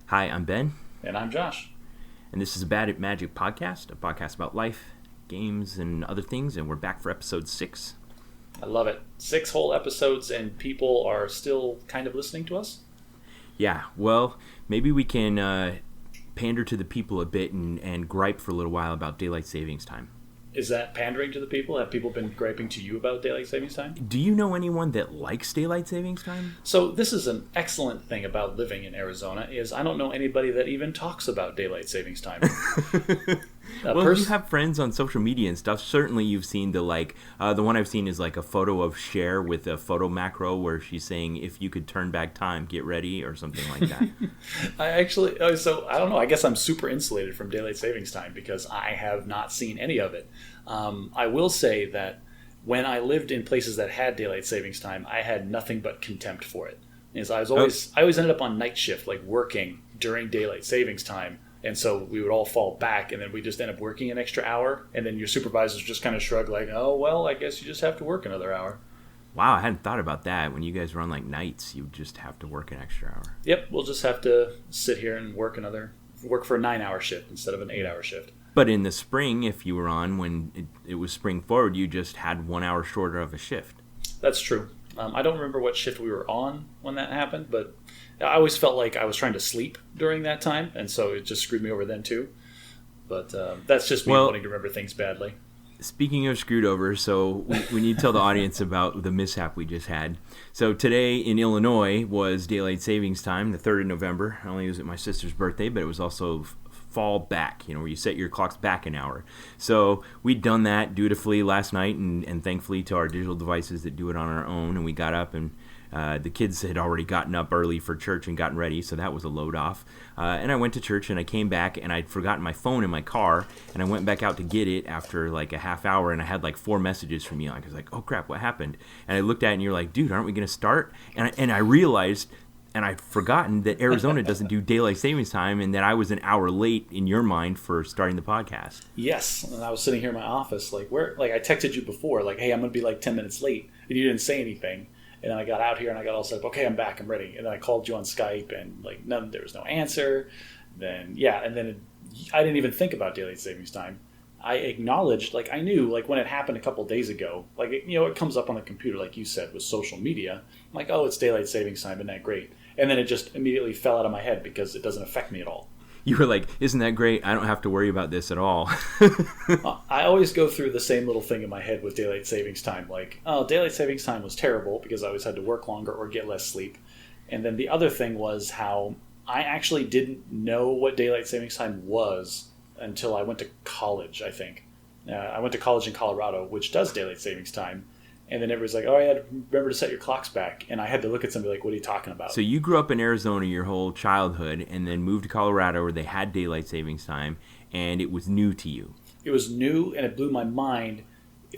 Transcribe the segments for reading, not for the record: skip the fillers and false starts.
Hi, I'm Ben, And I'm Josh. and this is a Bad at Magic podcast, a podcast about life, games, and other things, and we're back for episode 6. I love it. 6 whole episodes, and people are still kind of listening to us. Yeah, well, maybe we can pander to the people a bit and gripe for a little while about daylight savings time. Is that pandering to the people? Have people been griping to you about daylight savings time? Do you know anyone that likes daylight savings time? So this is an excellent thing about living in Arizona is I don't know anybody that even talks about daylight savings time. Well, if you have friends on social media and stuff, certainly you've seen the one I've seen is like a photo of Cher with a photo macro where she's saying, if you could turn back time, get ready, or something like that. So I don't know. I guess I'm super insulated from daylight savings time because I have not seen any of it. I will say that when I lived in places that had daylight savings time, I had nothing but contempt for it. Because I always ended up on night shift, like working during daylight savings time. And so we would all fall back, and then we just end up working an extra hour. And then your supervisors just kind of shrug like, oh, well, I guess you just have to work another hour. Wow, I hadn't thought about that. When you guys run like nights, you just have to work an extra hour. Yep, we'll just have to sit here and work for a 9-hour shift instead of an 8-hour shift. But in the spring, if you were on when it was spring forward, you just had 1 hour shorter of a shift. That's true. I don't remember what shift we were on when that happened, but I always felt like I was trying to sleep during that time, and so it just screwed me over then too. But that's just me wanting to remember things badly. Speaking of screwed over, so we need to tell the audience about the mishap we just had. So today in Illinois was daylight savings time, the 3rd of November. Not only was it my sister's birthday, but it was also fall back, where you set your clocks back an hour. So we'd done that dutifully last night, and thankfully to our digital devices that do it on our own, and we got up, and the kids had already gotten up early for church and gotten ready, so that was a load off. And I went to church, and I came back, and I'd forgotten my phone in my car, and I went back out to get it after like a half hour, and I had like 4 messages from you. I was like, oh crap, what happened? And I looked at it, and you're like, dude, aren't we going to start? And I realized, and I'd forgotten that Arizona doesn't do daylight savings time, and that I was an hour late in your mind for starting the podcast. Yes, and I was sitting here in my office, I texted you before, like, hey, I'm going to be like 10 minutes late, and you didn't say anything. And then I got out here and I got all set up. Okay, I'm back. I'm ready. And then I called you on Skype, and there was no answer. Then I didn't even think about daylight savings time. I acknowledged, I knew, when it happened a couple days ago, it comes up on the computer, like you said, with social media. I'm like, oh, it's daylight savings time. Isn't that great? And then it just immediately fell out of my head because it doesn't affect me at all. You were like, isn't that great? I don't have to worry about this at all. I always go through the same little thing in my head with daylight savings time. Like, oh, daylight savings time was terrible because I always had to work longer or get less sleep. And then the other thing was how I actually didn't know what daylight savings time was until I went to college, I think. I went to college in Colorado, which does daylight savings time. And then everybody's like, oh, yeah, remember to set your clocks back. And I had to look at somebody like, what are you talking about? So you grew up in Arizona your whole childhood and then moved to Colorado where they had daylight savings time, and it was new to you. It was new, and it blew my mind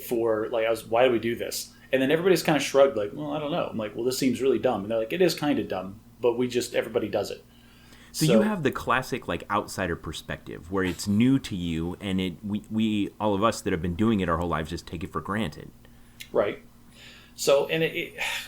for, why do we do this? And then everybody's kind of shrugged, like, well, I don't know. I'm like, well, this seems really dumb. And they're like, it is kind of dumb, but everybody does it. So you have the classic outsider perspective where it's new to you, and we all of us that have been doing it our whole lives just take it for granted. Right. So, and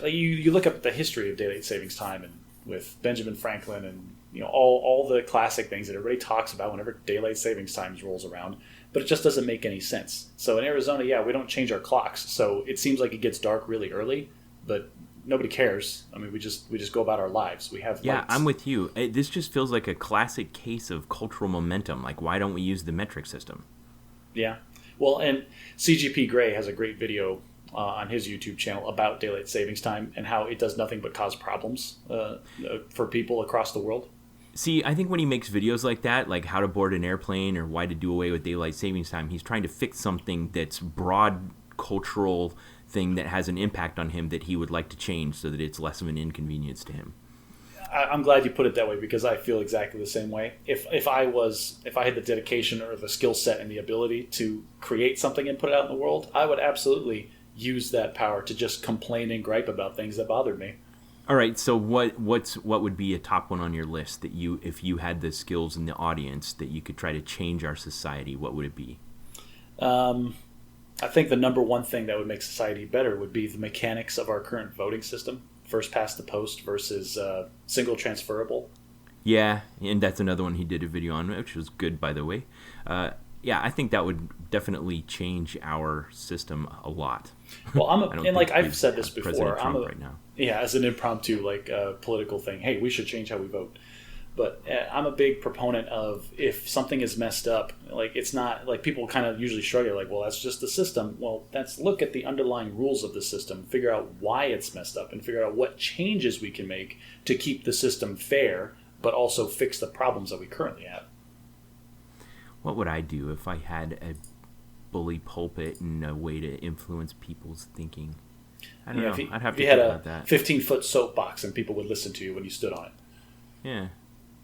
you look up the history of daylight savings time, and with Benjamin Franklin, and all the classic things that everybody talks about whenever daylight savings time rolls around, but it just doesn't make any sense. So in Arizona, we don't change our clocks, so it seems like it gets dark really early, but nobody cares. I mean, we just go about our lives. We have lights. I'm with you. This just feels like a classic case of cultural momentum. Like, why don't we use the metric system? Yeah. Well, and CGP Grey has a great video on his YouTube channel about daylight savings time and how it does nothing but cause problems for people across the world. See, I think when he makes videos like that, like how to board an airplane or why to do away with daylight savings time, he's trying to fix something that's broad cultural thing that has an impact on him that he would like to change so that it's less of an inconvenience to him. I'm glad you put it that way because I feel exactly the same way. If I had the dedication or the skill set and the ability to create something and put it out in the world, I would absolutely use that power to just complain and gripe about things that bothered me. All right, so what would be a top one on your list that if you had the skills in the audience that you could try to change our society, what would it be? I think the number one thing that would make society better would be the mechanics of our current voting system. First past the post versus single transferable. Yeah, and that's another one he did a video on, which was good, by the way. Yeah, I think that would definitely change our system a lot. Well, I don't and like think I've we've said this got before, President Trump right now. yeah, as an impromptu like political thing. Hey, we should change how we vote. But I'm a big proponent of if something is messed up, like it's not like people kind of usually shrug it like, well, that's just the system. Well, let's look at the underlying rules of the system, figure out why it's messed up, and figure out what changes we can make to keep the system fair, but also fix the problems that we currently have. What would I do if I had a bully pulpit and a way to influence people's thinking? I don't know. I'd have to think about that. If you had a 15-foot soapbox and people would listen to you when you stood on it. Yeah.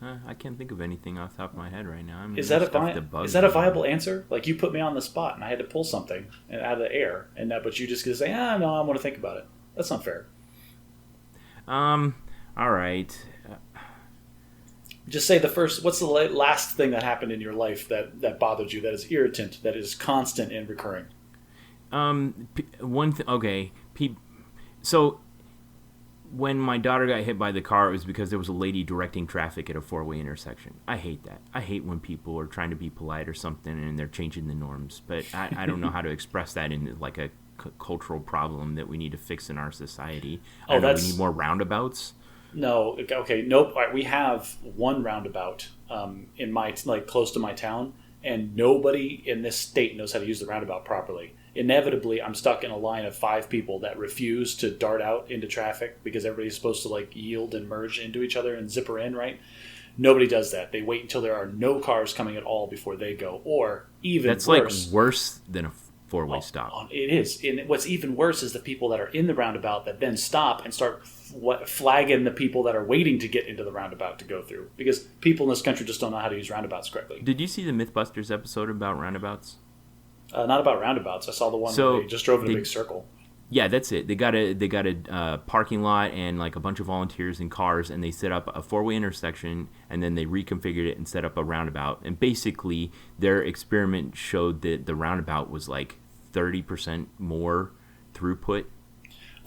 I can't think of anything off the top of my head right now. I mean, is that a viable answer? Like you put me on the spot and I had to pull something out of the air, but you just gonna say, no, I want to think about it. That's not fair. All right. Just say what's the last thing that happened in your life that bothered you, that is irritant, that is constant and recurring? Okay. So when my daughter got hit by the car, it was because there was a lady directing traffic at a four-way intersection. I hate that. I hate when people are trying to be polite or something and they're changing the norms. But I don't know how to express that in like a cultural problem that we need to fix in our society. We need more roundabouts. No, okay, nope. We have one roundabout in my close to my town, and nobody in this state knows how to use the roundabout properly. Inevitably, I'm stuck in a line of 5 people that refuse to dart out into traffic because everybody's supposed to yield and merge into each other and zipper in, right? Nobody does that. They wait until there are no cars coming at all before they go, or even worse. That's worse than a four-way stop. It is. And what's even worse is the people that are in the roundabout that then stop and start flagging the people that are waiting to get into the roundabout to go through. Because people in this country just don't know how to use roundabouts correctly. Did you see the Mythbusters episode about roundabouts? Not about roundabouts. I saw the one where they just drove in a big circle. Yeah, that's it. They got a parking lot and a bunch of volunteers and cars, and they set up a four-way intersection, and then they reconfigured it and set up a roundabout. And basically, their experiment showed that the roundabout was 30% more throughput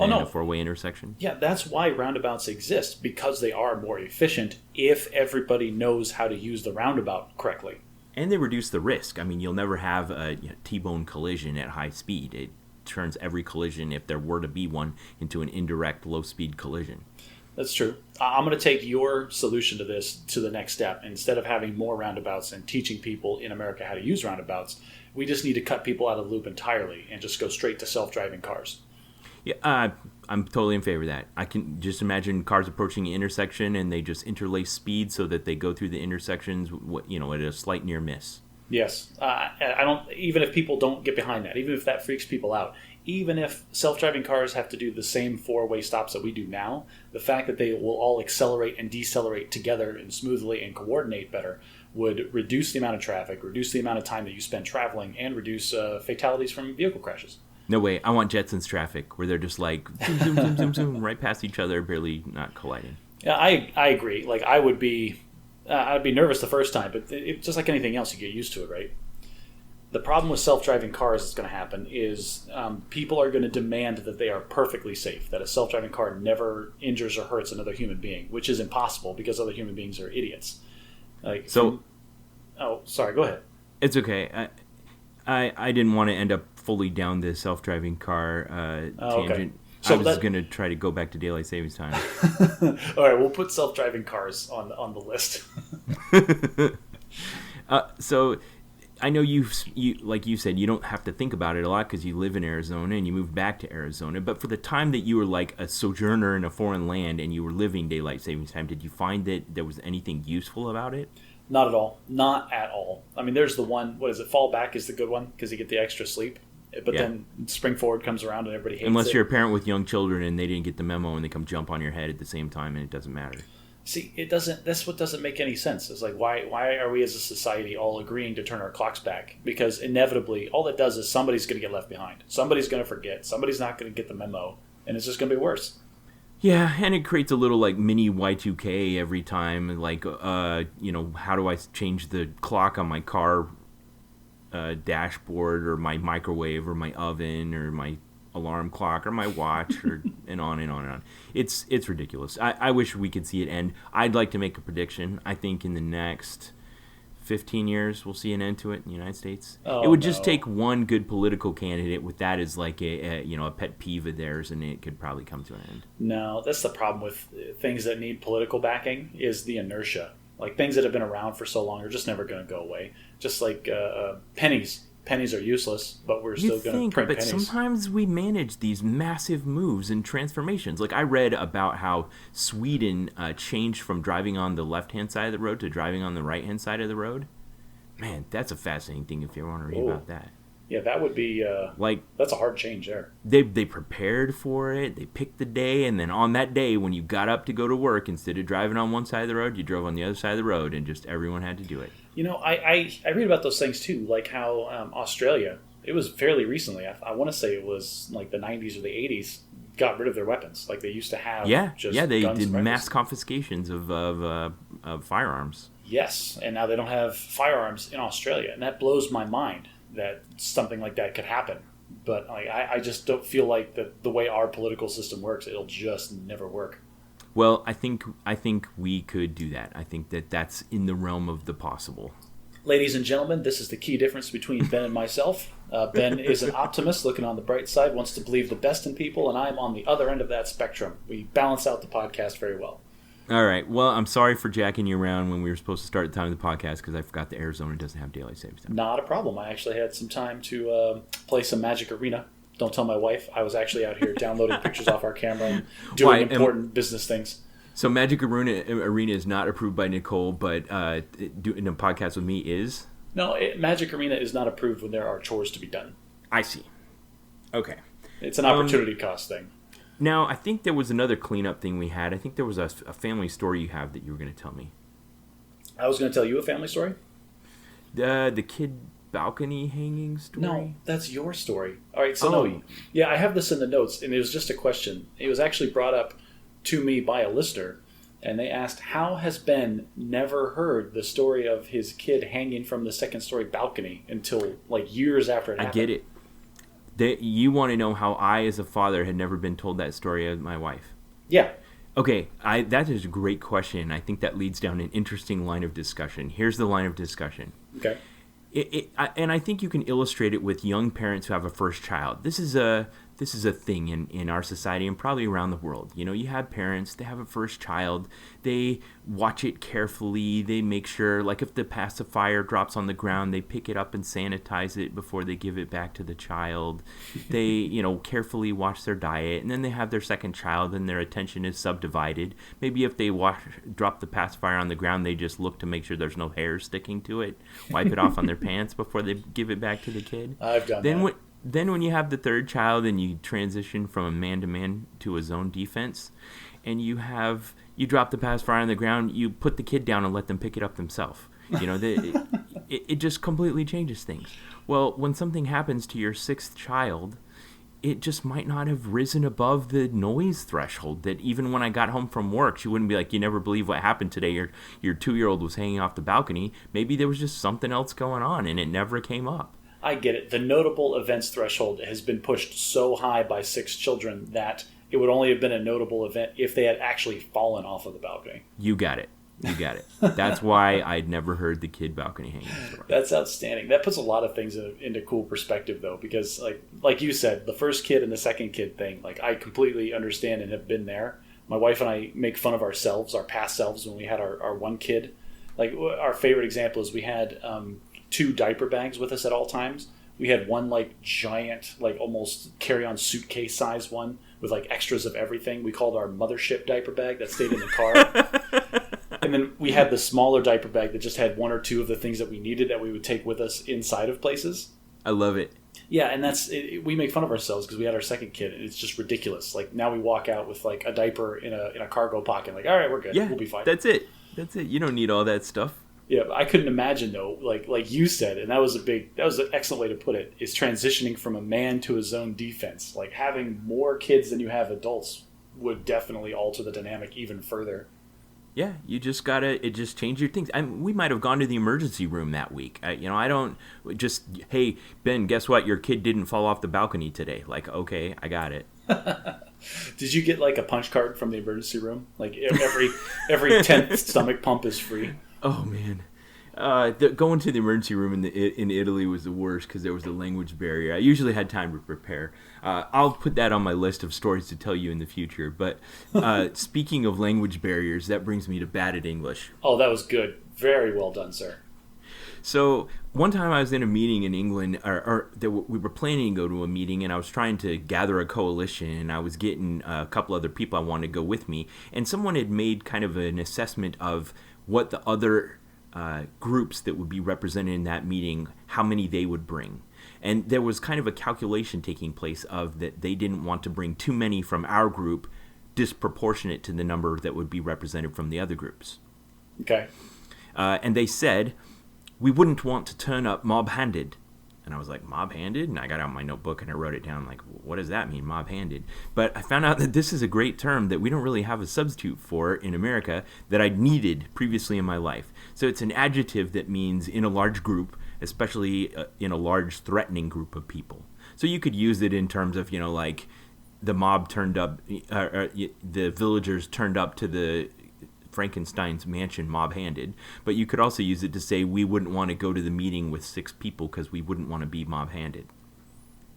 than a four-way intersection. Yeah, that's why roundabouts exist, because they are more efficient if everybody knows how to use the roundabout correctly. And they reduce the risk. I mean, you'll never have a T-bone collision at high speed. It turns every collision, if there were to be one, into an indirect low-speed collision. That's true. I'm going to take your solution to this to the next step. Instead of having more roundabouts and teaching people in America how to use roundabouts, we just need to cut people out of the loop entirely and just go straight to self-driving cars. Yeah, I'm totally in favor of that. I can just imagine cars approaching an intersection and they just interlace speed so that they go through the intersections, at a slight near miss. Yes, I don't. Even if people don't get behind that, even if that freaks people out, even if self-driving cars have to do the same four-way stops that we do now, the fact that they will all accelerate and decelerate together and smoothly and coordinate better would reduce the amount of traffic, reduce the amount of time that you spend traveling, and reduce fatalities from vehicle crashes. No way. I want Jetsons traffic where they're just zoom, zoom, zoom, zoom, zoom, right past each other, barely not colliding. Yeah, I agree. I would be, I'd be nervous the first time, but just like anything else, you get used to it, right? The problem with self-driving cars that's going to happen is people are going to demand that they are perfectly safe, that a self-driving car never injures or hurts another human being, which is impossible because other human beings are idiots. Sorry, go ahead. It's okay. I didn't want to end up fully down the self-driving car tangent. Okay. So I was going to try to go back to daylight savings time. All right, we'll put self-driving cars on the list. So I know you like you said, you don't have to think about it a lot because you live in Arizona and you moved back to Arizona. But for the time that you were a sojourner in a foreign land and you were living daylight savings time, did you find that there was anything useful about it? Not at all. Not at all. I mean, there's the one, what is it, fall back is the good one because you get the extra sleep. But then spring forward comes around and everybody hates it. Unless you're a parent with young children and they didn't get the memo and they come jump on your head at the same time and it doesn't matter. See, that's what doesn't make any sense. It's why are we as a society all agreeing to turn our clocks back? Because inevitably, all it does is somebody's going to get left behind. Somebody's going to forget. Somebody's not going to get the memo. And it's just going to be worse. Yeah, and it creates a little mini Y2K every time. How do I change the clock on my car dashboard or my microwave or my oven or my alarm clock or my watch or and on and on and on. It's ridiculous. I wish we could see it end. I'd like to make a prediction. I think in the next 15 years we'll see an end to it in the United States. It would just take one good political candidate with that as like a pet peeve of theirs, and it could probably come to an end. No, that's the problem with things that need political backing is the inertia. Like things that have been around for so long are just never going to go away. Just like pennies. Pennies are useless, but we're still going to print but pennies. Sometimes we manage these massive moves and transformations. Like I read about how Sweden changed from driving on the left-hand side of the road to driving on the right-hand side of the road. Man, that's a fascinating thing if you want to read about that. Yeah, that would be that's a hard change there. They prepared for it. They picked the day, and then on that day when you got up to go to work, instead of driving on one side of the road, you drove on the other side of the road, and just everyone had to do it. I read about those things too, like how Australia, it was fairly recently, I want to say it was like the 90s or the 80s, got rid of their weapons. Like they used to have they guns did and mass confiscations of firearms. Yes, and now they don't have firearms in Australia, and that blows my mind that something like that could happen. But I just don't feel like the way our political system works, it'll just never work. Well, I think we could do that. I think that's in the realm of the possible. Ladies and gentlemen, this is the key difference between Ben and myself. Ben is an optimist looking on the bright side, wants to believe the best in people, and I'm on the other end of that spectrum. We balance out the podcast very well. All right. Well, I'm sorry for jacking you around when we were supposed to start the time of the podcast because I forgot that Arizona doesn't have daylight savings time. Not a problem. I actually had some time to play some Magic Arena. Don't tell my wife. I was actually out here downloading pictures off our camera and doing important business things. So Magic Arena is not approved by Nicole, but doing a podcast with me is? No, Magic Arena is not approved when there are chores to be done. I see. Okay. It's an opportunity cost thing. Now, I think there was another cleanup thing we had. I think there was a family story you have that you were going to tell me. I was going to tell you a family story? The kid balcony hanging story? No, that's your story. All right, so yeah, I have this in the notes, and it was just a question. It was actually brought up to me by a listener, and they asked, how has Ben never heard the story of his kid hanging from the second-story balcony until like years after it happened? I get it. You want to know how I, as a father, had never been told that story of my wife? Yeah. Okay, that is a great question. I think that leads down an interesting line of discussion. Here's the line of discussion. Okay. And I think you can illustrate it with young parents who have a first child. This is a thing in our society and probably around the world. You know, you have parents, they have a first child, they watch it carefully, they make sure, like if the pacifier drops on the ground, they pick it up and sanitize it before they give it back to the child. They, carefully watch their diet, and then they have their second child and their attention is subdivided. Maybe if they drop the pacifier on the ground, they just look to make sure there's no hair sticking to it, wipe it off on their pants before they give it back to the kid. I've done that. Then when you have the third child and you transition from a man-to-man to a zone defense, and you drop the pacifier on the ground, you put the kid down and let them pick it up themselves. It just completely changes things. Well, when something happens to your sixth child, it just might not have risen above the noise threshold that even when I got home from work, she wouldn't be like, you never believe what happened today. Your 2-year-old was hanging off the balcony. Maybe there was just something else going on and it never came up. I get it. The notable events threshold has been pushed so high by 6 children that it would only have been a notable event if they had actually fallen off of the balcony. You got it. That's why I'd never heard the kid balcony hanging story. That's outstanding. That puts a lot of things into cool perspective, though, because like you said, the first kid and the second kid thing, like I completely understand and have been there. My wife and I make fun of ourselves, our past selves, when we had our one kid. Like our favorite example is we had 2 diaper bags with us at all times. We had one like giant, like almost carry-on suitcase size one with like extras of everything. We called our mothership diaper bag that stayed in the car. And then we had the smaller diaper bag that just had 1 or 2 of the things that we needed that we would take with us inside of places. I love it. Yeah, and we make fun of ourselves because we had our second kid, and it's just ridiculous. Like now we walk out with like a diaper in a cargo pocket. Like, all right, we're good. Yeah, we'll be fine. That's it. You don't need all that stuff. Yeah, but I couldn't imagine though, like you said, and that was an excellent way to put it, is transitioning from a man to a zone defense. Like having more kids than you have adults would definitely alter the dynamic even further. Yeah, you just gotta, it just change your things. We might have gone to the emergency room that week. I don't just, hey, Ben, guess what? Your kid didn't fall off the balcony today. Like, okay, I got it. Did you get like a punch card from the emergency room? Like every 10th stomach pump is free. Oh, man. Going to the emergency room in Italy was the worst because there was a language barrier. I usually had time to prepare. I'll put that on my list of stories to tell you in the future. But speaking of language barriers, that brings me to bad at English. Oh, that was good. Very well done, sir. So one time I was in a meeting in England, we were planning to go to a meeting, and I was trying to gather a coalition, and I was getting a couple other people I wanted to go with me, and someone had made kind of an assessment of what the other groups that would be represented in that meeting, how many they would bring. And there was kind of a calculation taking place of that they didn't want to bring too many from our group disproportionate to the number that would be represented from the other groups. Okay. And they said, we wouldn't want to turn up mob-handed. And I was like, mob-handed? And I got out my notebook and I wrote it down like, what does that mean, mob-handed? But I found out that this is a great term that we don't really have a substitute for in America that I needed previously in my life. So it's an adjective that means in a large group, especially in a large threatening group of people. So you could use it in terms of, like the mob turned up, the villagers turned up to the Frankenstein's mansion mob-handed, but you could also use it to say we wouldn't want to go to the meeting with 6 people because we wouldn't want to be mob-handed.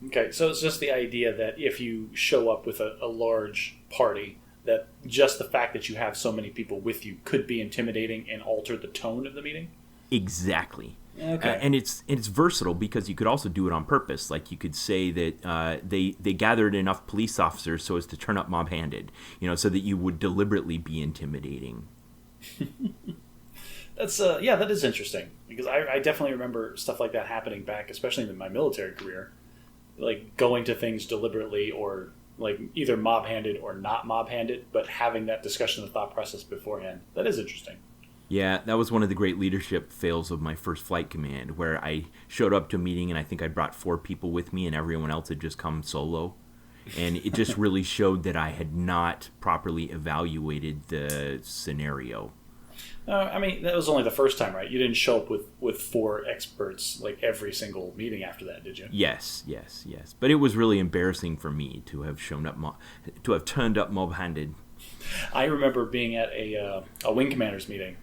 Okay, so it's just the idea that if you show up with a large party, that just the fact that you have so many people with you could be intimidating and alter the tone of the meeting? Exactly. Okay. And it's versatile because you could also do it on purpose. Like you could say that they gathered enough police officers so as to turn up mob-handed, so that you would deliberately be intimidating. That's that is interesting because I definitely remember stuff like that happening back, especially in my military career, like going to things deliberately or like either mob-handed or not mob-handed, but having that discussion and thought process beforehand. That is interesting. Yeah, that was one of the great leadership fails of my first flight command, where I showed up to a meeting and I think I brought 4 people with me and everyone else had just come solo. And it just really showed that I had not properly evaluated the scenario. That was only the first time, right? You didn't show up with 4 experts like every single meeting after that, did you? Yes. But it was really embarrassing for me to have shown up, to have turned up mob-handed. I remember being at a wing commanders meeting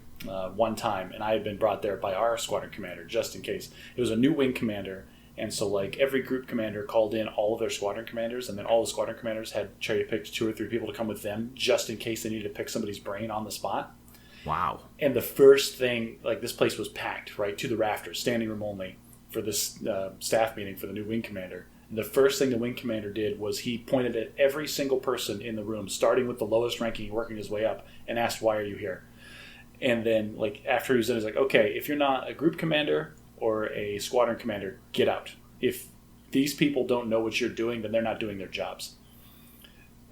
one time, and I had been brought there by our squadron commander just in case. It was a new wing commander, and so like every group commander called in all of their squadron commanders, and then all the squadron commanders had cherry-picked 2 or 3 people to come with them just in case they needed to pick somebody's brain on the spot. Wow. And the first thing, like this place was packed, right, to the rafters, standing room only, for this staff meeting for the new wing commander. And the first thing the wing commander did was he pointed at every single person in the room, starting with the lowest ranking, working his way up, and asked, why are you here? And then, like, after he was in, he's like, okay, if you're not a group commander or a squadron commander, get out. If these people don't know what you're doing, then they're not doing their jobs.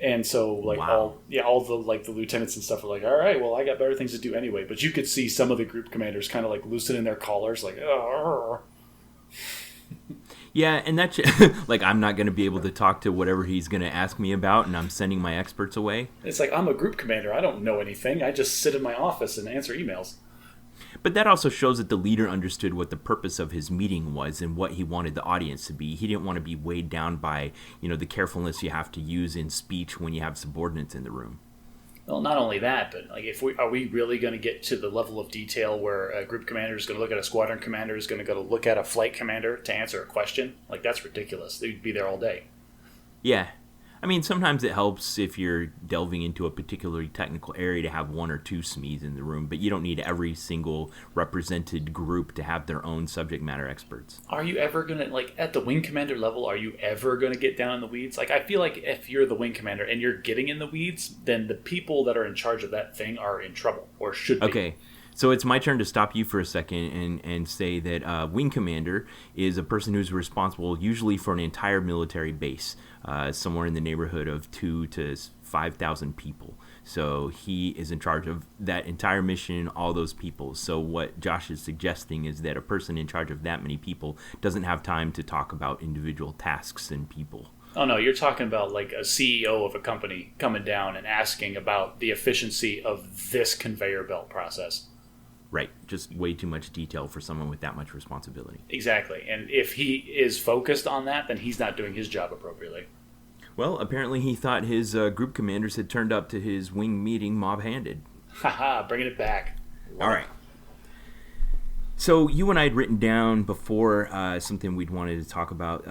And so, like, wow. all the lieutenants and stuff were like, all right, well, I got better things to do anyway. But you could see some of the group commanders kind of, like, loosening their collars, like, oh. Yeah, and that's like I'm not going to be able to talk to whatever he's going to ask me about, and I'm sending my experts away. It's like, I'm a group commander. I don't know anything. I just sit in my office and answer emails. But that also shows that the leader understood what the purpose of his meeting was and what he wanted the audience to be. He didn't want to be weighed down by, the carefulness you have to use in speech when you have subordinates in the room. Well, not only that, but like, are we really going to get to the level of detail where a group commander is going to look at a squadron commander, is going to go to look at a flight commander to answer a question? Like, that's ridiculous. They'd be there all day. Yeah. I mean, sometimes it helps if you're delving into a particularly technical area to have 1 or 2 SMEs in the room, but you don't need every single represented group to have their own subject matter experts. Are you ever going to, like, at the wing commander level, are you ever going to get down in the weeds? Like, I feel like if you're the wing commander and you're getting in the weeds, then the people that are in charge of that thing are in trouble, or should be. Okay. So it's my turn to stop you for a second and say that wing commander is a person who's responsible usually for an entire military base, somewhere in the neighborhood of 2,000 to 5,000 people. So he is in charge of that entire mission, all those people. So what Josh is suggesting is that a person in charge of that many people doesn't have time to talk about individual tasks and people. Oh no, you're talking about like a CEO of a company coming down and asking about the efficiency of this conveyor belt process. Right. Just way too much detail for someone with that much responsibility. Exactly. And if he is focused on that, then he's not doing his job appropriately. Well, apparently he thought his group commanders had turned up to his wing meeting mob-handed. Haha, bringing it back. All right. So you and I had written down before something we'd wanted to talk about,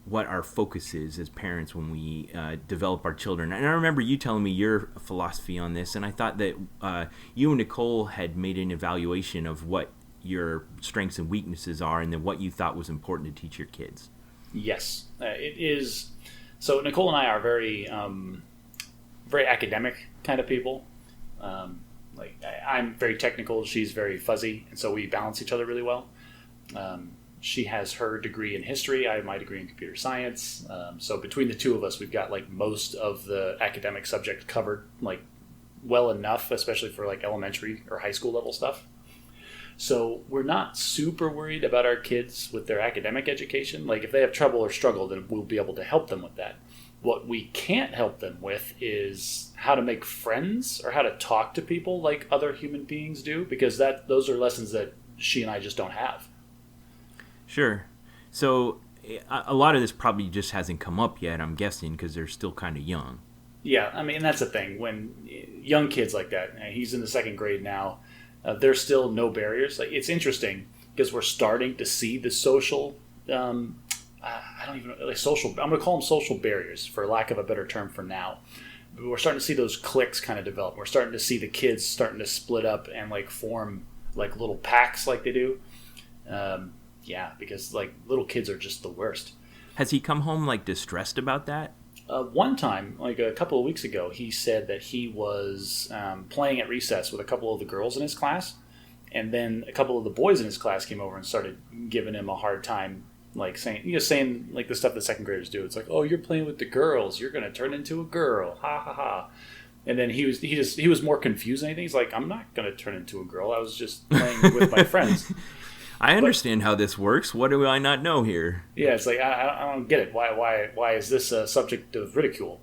what our focus is as parents when we develop our children. And I remember you telling me your philosophy on this, and I thought that you and Nicole had made an evaluation of what your strengths and weaknesses are, and then what you thought was important to teach your kids. Yes, it is. So Nicole and I are very, very academic kind of people. I'm very technical, she's very fuzzy, and so we balance each other really well. She has her degree in history, I have my degree in computer science. So between the two of us, we've got like most of the academic subjects covered, like well enough, especially for like elementary or high school level stuff. So we're not super worried about our kids with their academic education. Like if they have trouble or struggle, then we'll be able to help them with that. What we can't help them with is how to make friends or how to talk to people like other human beings do, because those are lessons that she and I just don't have. Sure. So a lot of this probably just hasn't come up yet, I'm guessing, because they're still kind of young. Yeah, I mean, that's the thing. When young kids like that, he's in the second grade now, there's still no barriers. Like, it's interesting because we're starting to see the social, I don't even know, like social, I'm going to call them social barriers for lack of a better term for now. But we're starting to see those cliques kind of develop. We're starting to see the kids starting to split up and like form like little packs like they do. Yeah, because like little kids are just the worst. Has he come home like distressed about that? One time, like a couple of weeks ago, he said that he was playing at recess with a couple of the girls in his class, and then a couple of the boys in his class came over and started giving him a hard time, like saying like the stuff that second graders do. It's like, oh, you're playing with the girls, you're gonna turn into a girl, ha ha ha. And then he was more confused than anything. He's like, I'm not gonna turn into a girl. I was just playing with my friends. I understand how this works. What do I not know here? Yeah, it's like, I don't get it. Why is this a subject of ridicule?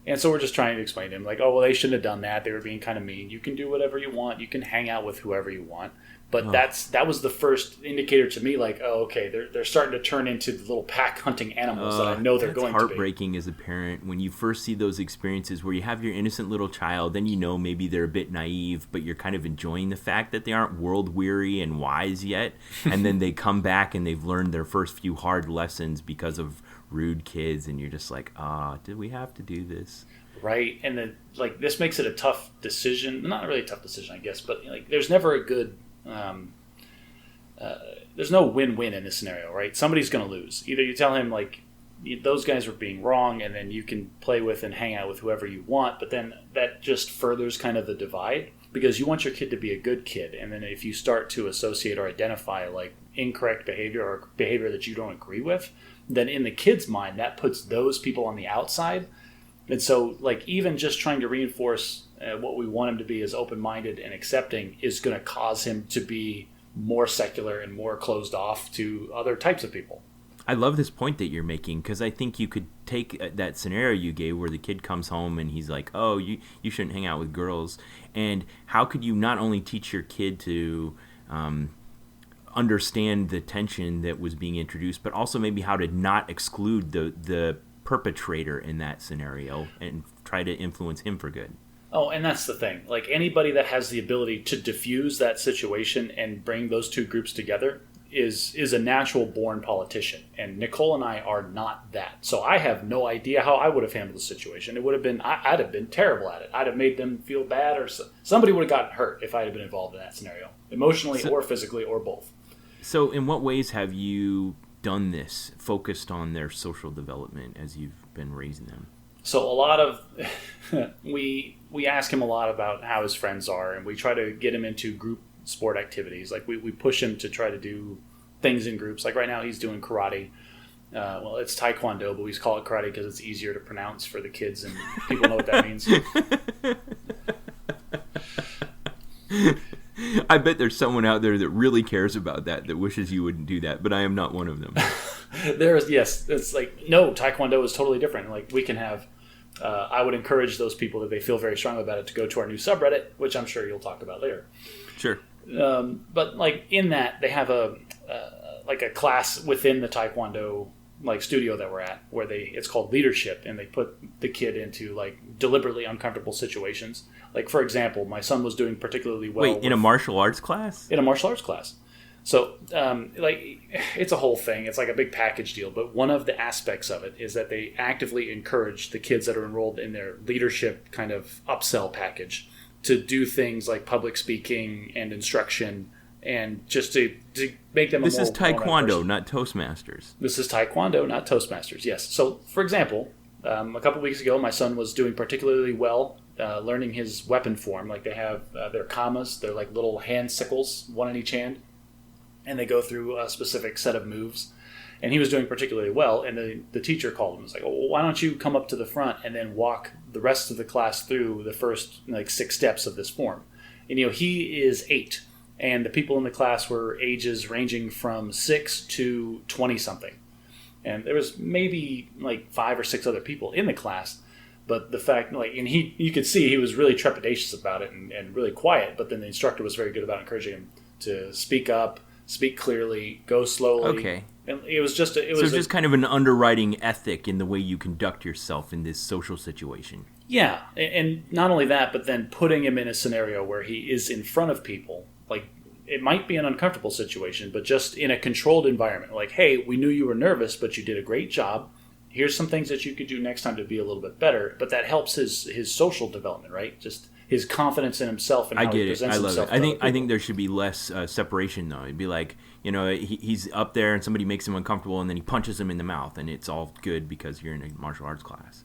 And so we're just trying to explain to him, like, oh, well, they shouldn't have done that. They were being kind of mean. You can do whatever you want. You can hang out with whoever you want. But that was the first indicator to me, like, oh, okay, they're starting to turn into the little pack hunting animals that I know they're going to be. It's heartbreaking as a parent when you first see those experiences where you have your innocent little child, then you know maybe they're a bit naive, but you're kind of enjoying the fact that they aren't world weary and wise yet, and then they come back and they've learned their first few hard lessons because of rude kids, and you're just like, did we have to do this? Right, and then like this makes it a tough decision. Not really a tough decision, I guess, but like there's never a good. There's no win-win in this scenario, right? Somebody's going to lose. Either you tell him like those guys were being wrong, and then you can play with and hang out with whoever you want, but then that just furthers kind of the divide because you want your kid to be a good kid, and then if you start to associate or identify like incorrect behavior or behavior that you don't agree with, then in the kid's mind that puts those people on the outside. And so like even just trying to reinforce what we want him to be as open-minded and accepting is going to cause him to be more secular and more closed off to other types of people. I love this point that you're making because I think you could take that scenario you gave where the kid comes home and he's like, oh, you shouldn't hang out with girls. And how could you not only teach your kid to understand the tension that was being introduced, but also maybe how to not exclude the perpetrator in that scenario and try to influence him for good. Oh, and that's the thing. Like anybody that has the ability to diffuse that situation and bring those two groups together is a natural born politician. And Nicole and I are not that. So I have no idea how I would have handled the situation. It would have been, I'd have been terrible at it. I'd have made them feel bad, or somebody would have gotten hurt if I had been involved in that scenario, emotionally or physically or both. So in what ways have you done this, focused on their social development as you've been raising them? So a lot of we ask him a lot about how his friends are, and we try to get him into group sport activities. Like we push him to try to do things in groups. Like right now he's doing karate. Well, it's taekwondo, but we just call it karate because it's easier to pronounce for the kids and people know what that means. I bet there's someone out there that really cares about that wishes you wouldn't do that, but I am not one of them. Yes, it's like, no, Taekwondo is totally different. Like we can have, I would encourage those people that they feel very strongly about it to go to our new subreddit, which I'm sure you'll talk about later. Sure. But like in that, they have a class within the Taekwondo like studio that we're at where it's called leadership, and they put the kid into like deliberately uncomfortable situations. Like for example, my son was doing particularly well. Wait, in a martial arts class? In a martial arts class. So like it's a whole thing. It's like a big package deal. But one of the aspects of it is that they actively encourage the kids that are enrolled in their leadership kind of upsell package to do things like public speaking and instruction, and just to make them This a more is Taekwondo, person. not Toastmasters. This is Taekwondo, not Toastmasters, yes. So, for example, a couple weeks ago, my son was doing particularly well learning his weapon form. Like they have their kamas, they're like little hand sickles, one in each hand, and they go through a specific set of moves. And he was doing particularly well, and the teacher called him and was like, well, why don't you come up to the front and then walk the rest of the class through the first like 6 steps of this form. And he is 8, and the people in the class were ages ranging from 6 to 20 something, and there was maybe like 5 or 6 other people in the class. But the fact, like, and you could see he was really trepidatious about it and really quiet, but then the instructor was very good about encouraging him to speak up, speak clearly, go slowly. Okay. And it was just just kind of an underwriting ethic in the way you conduct yourself in this social situation. Yeah, and not only that, but then putting him in a scenario where he is in front of people. Like, it might be an uncomfortable situation, but just in a controlled environment. Like, hey, we knew you were nervous, but you did a great job. Here's some things that you could do next time to be a little bit better. But that helps his social development, right? Just his confidence in himself and how he presents himself. I think there should be less separation, though. It'd be like, he's up there and somebody makes him uncomfortable and then he punches him in the mouth, and it's all good because you're in a martial arts class.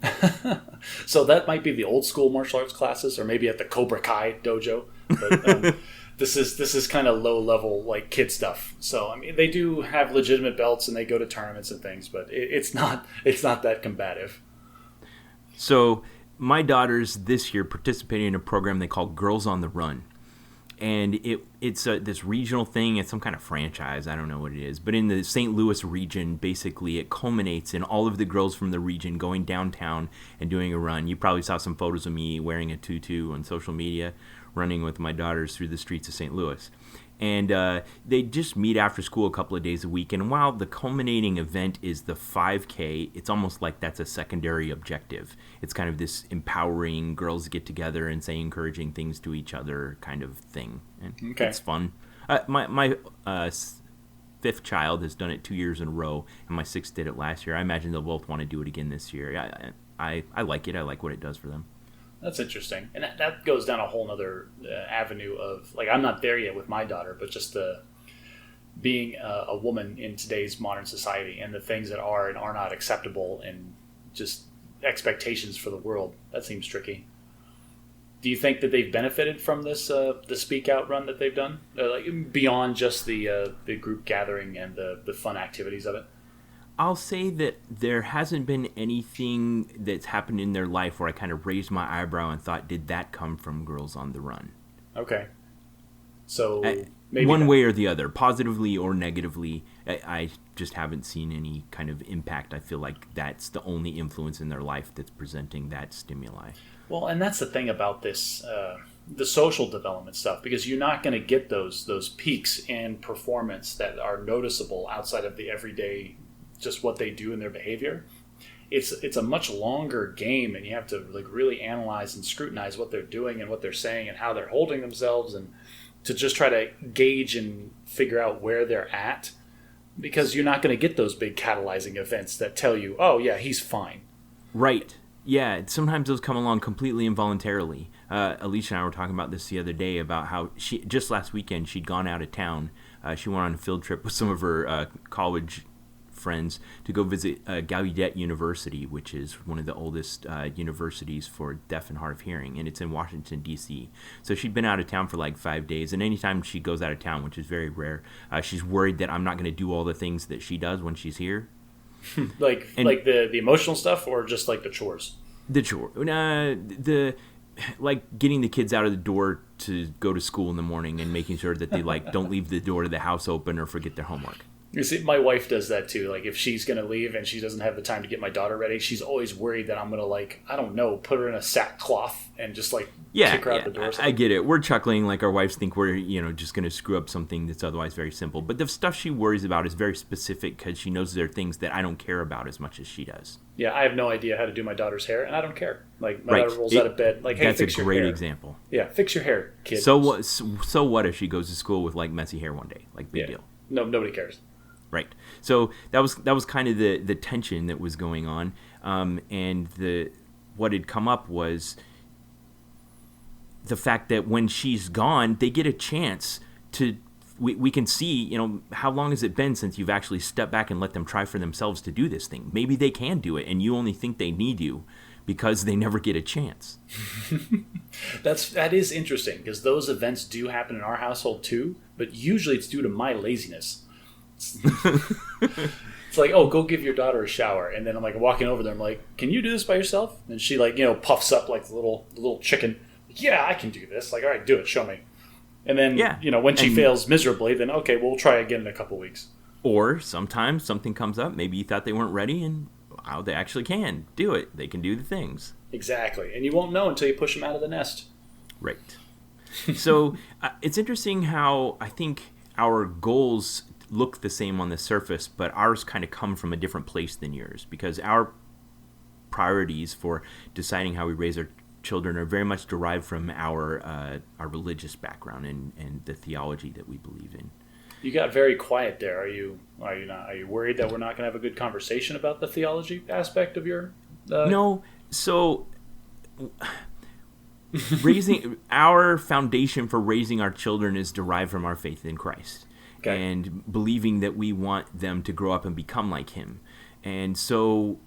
So that might be the old school martial arts classes, or maybe at the Cobra Kai dojo. But this is kind of low level like kid stuff. So I mean, they do have legitimate belts and they go to tournaments and things, but it's not that combative. So my daughters this year participated in a program they call Girls on the Run. And it's this regional thing. It's some kind of franchise. I don't know what it is. But in the St. Louis region, basically, it culminates in all of the girls from the region going downtown and doing a run. You probably saw some photos of me wearing a tutu on social media, running with my daughters through the streets of St. Louis. And they just meet after school a couple of days a week. And while the culminating event is the 5K, it's almost like that's a secondary objective. It's kind of this empowering girls get together and say encouraging things to each other kind of thing. And okay. It's fun. My 5th child has done it 2 years in a row, and my 6th did it last year. I imagine they'll both want to do it again this year. I like it. I like what it does for them. That's interesting. And that goes down a whole other avenue of, like, I'm not there yet with my daughter, but just being a woman in today's modern society and the things that are and are not acceptable and just expectations for the world. That seems tricky. Do you think that they've benefited from this, the Speak Out run that they've done? Like, beyond just the group gathering and the fun activities of it? I'll say that there hasn't been anything that's happened in their life where I kind of raised my eyebrow and thought, did that come from Girls on the Run? Okay. So maybe one way or the other, positively or negatively, I just haven't seen any kind of impact. I feel like that's the only influence in their life that's presenting that stimuli. Well, and that's the thing about this, the social development stuff, because you're not going to get those peaks in performance that are noticeable outside of the everyday, just what they do in their behavior. It's a much longer game, and you have to like really analyze and scrutinize what they're doing and what they're saying and how they're holding themselves, and to just try to gauge and figure out where they're at, because you're not going to get those big catalyzing events that tell you, oh yeah, he's fine. Right. Yeah, sometimes those come along completely involuntarily. Alicia and I were talking about this the other day, about how just last weekend she'd gone out of town. She went on a field trip with some of her college friends to go visit Gallaudet University, which is one of the oldest universities for deaf and hard of hearing, and it's in Washington, D.C. So she'd been out of town for like 5 days, and anytime she goes out of town, which is very rare, she's worried that I'm not going to do all the things that she does when she's here. like the emotional stuff, or just like the chores? The chore. Like getting the kids out of the door to go to school in the morning and making sure that they like don't leave the door to the house open or forget their homework. You see, my wife does that too. Like if she's going to leave and she doesn't have the time to get my daughter ready, she's always worried that I'm going to like, I don't know, put her in a sackcloth and just like kick her out the door. I get it. We're chuckling like our wives think we're, just going to screw up something that's otherwise very simple. But the stuff she worries about is very specific because she knows there are things that I don't care about as much as she does. Yeah, I have no idea how to do my daughter's hair, and I don't care. Like my daughter rolls out of bed, like, hey, that's fix a your great hair. example. Yeah, fix your hair, kid. So what if she goes to school with like messy hair one day? Like big deal. No, nobody cares. Right. So that was kind of the tension that was going on, and what had come up was the fact that when she's gone, they get a chance to. We can see, how long has it been since you've actually stepped back and let them try for themselves to do this thing? Maybe they can do it, and you only think they need you because they never get a chance. That is interesting because those events do happen in our household too, but usually it's due to my laziness. It's like, oh, go give your daughter a shower, and then I'm like walking over there. I'm like, can you do this by yourself? And she like puffs up like the little chicken. Yeah, I can do this. Like, all right, do it. Show me. And then when she fails miserably, then okay, we'll try again in a couple weeks. Or sometimes something comes up. Maybe you thought they weren't ready, and they actually can do it. They can do the things. Exactly, and you won't know until you push them out of the nest. Right. So it's interesting how I think our goals look the same on the surface, but ours kind of come from a different place than yours because our priorities for deciding how we raise our children are very much derived from our religious background and the theology that we believe in. You got very quiet there. Are you not? Are you worried that we're not going to have a good conversation about the theology aspect of your? No. So raising our foundation for raising our children is derived from our faith in Christ. Okay. And believing that we want them to grow up and become like him. And so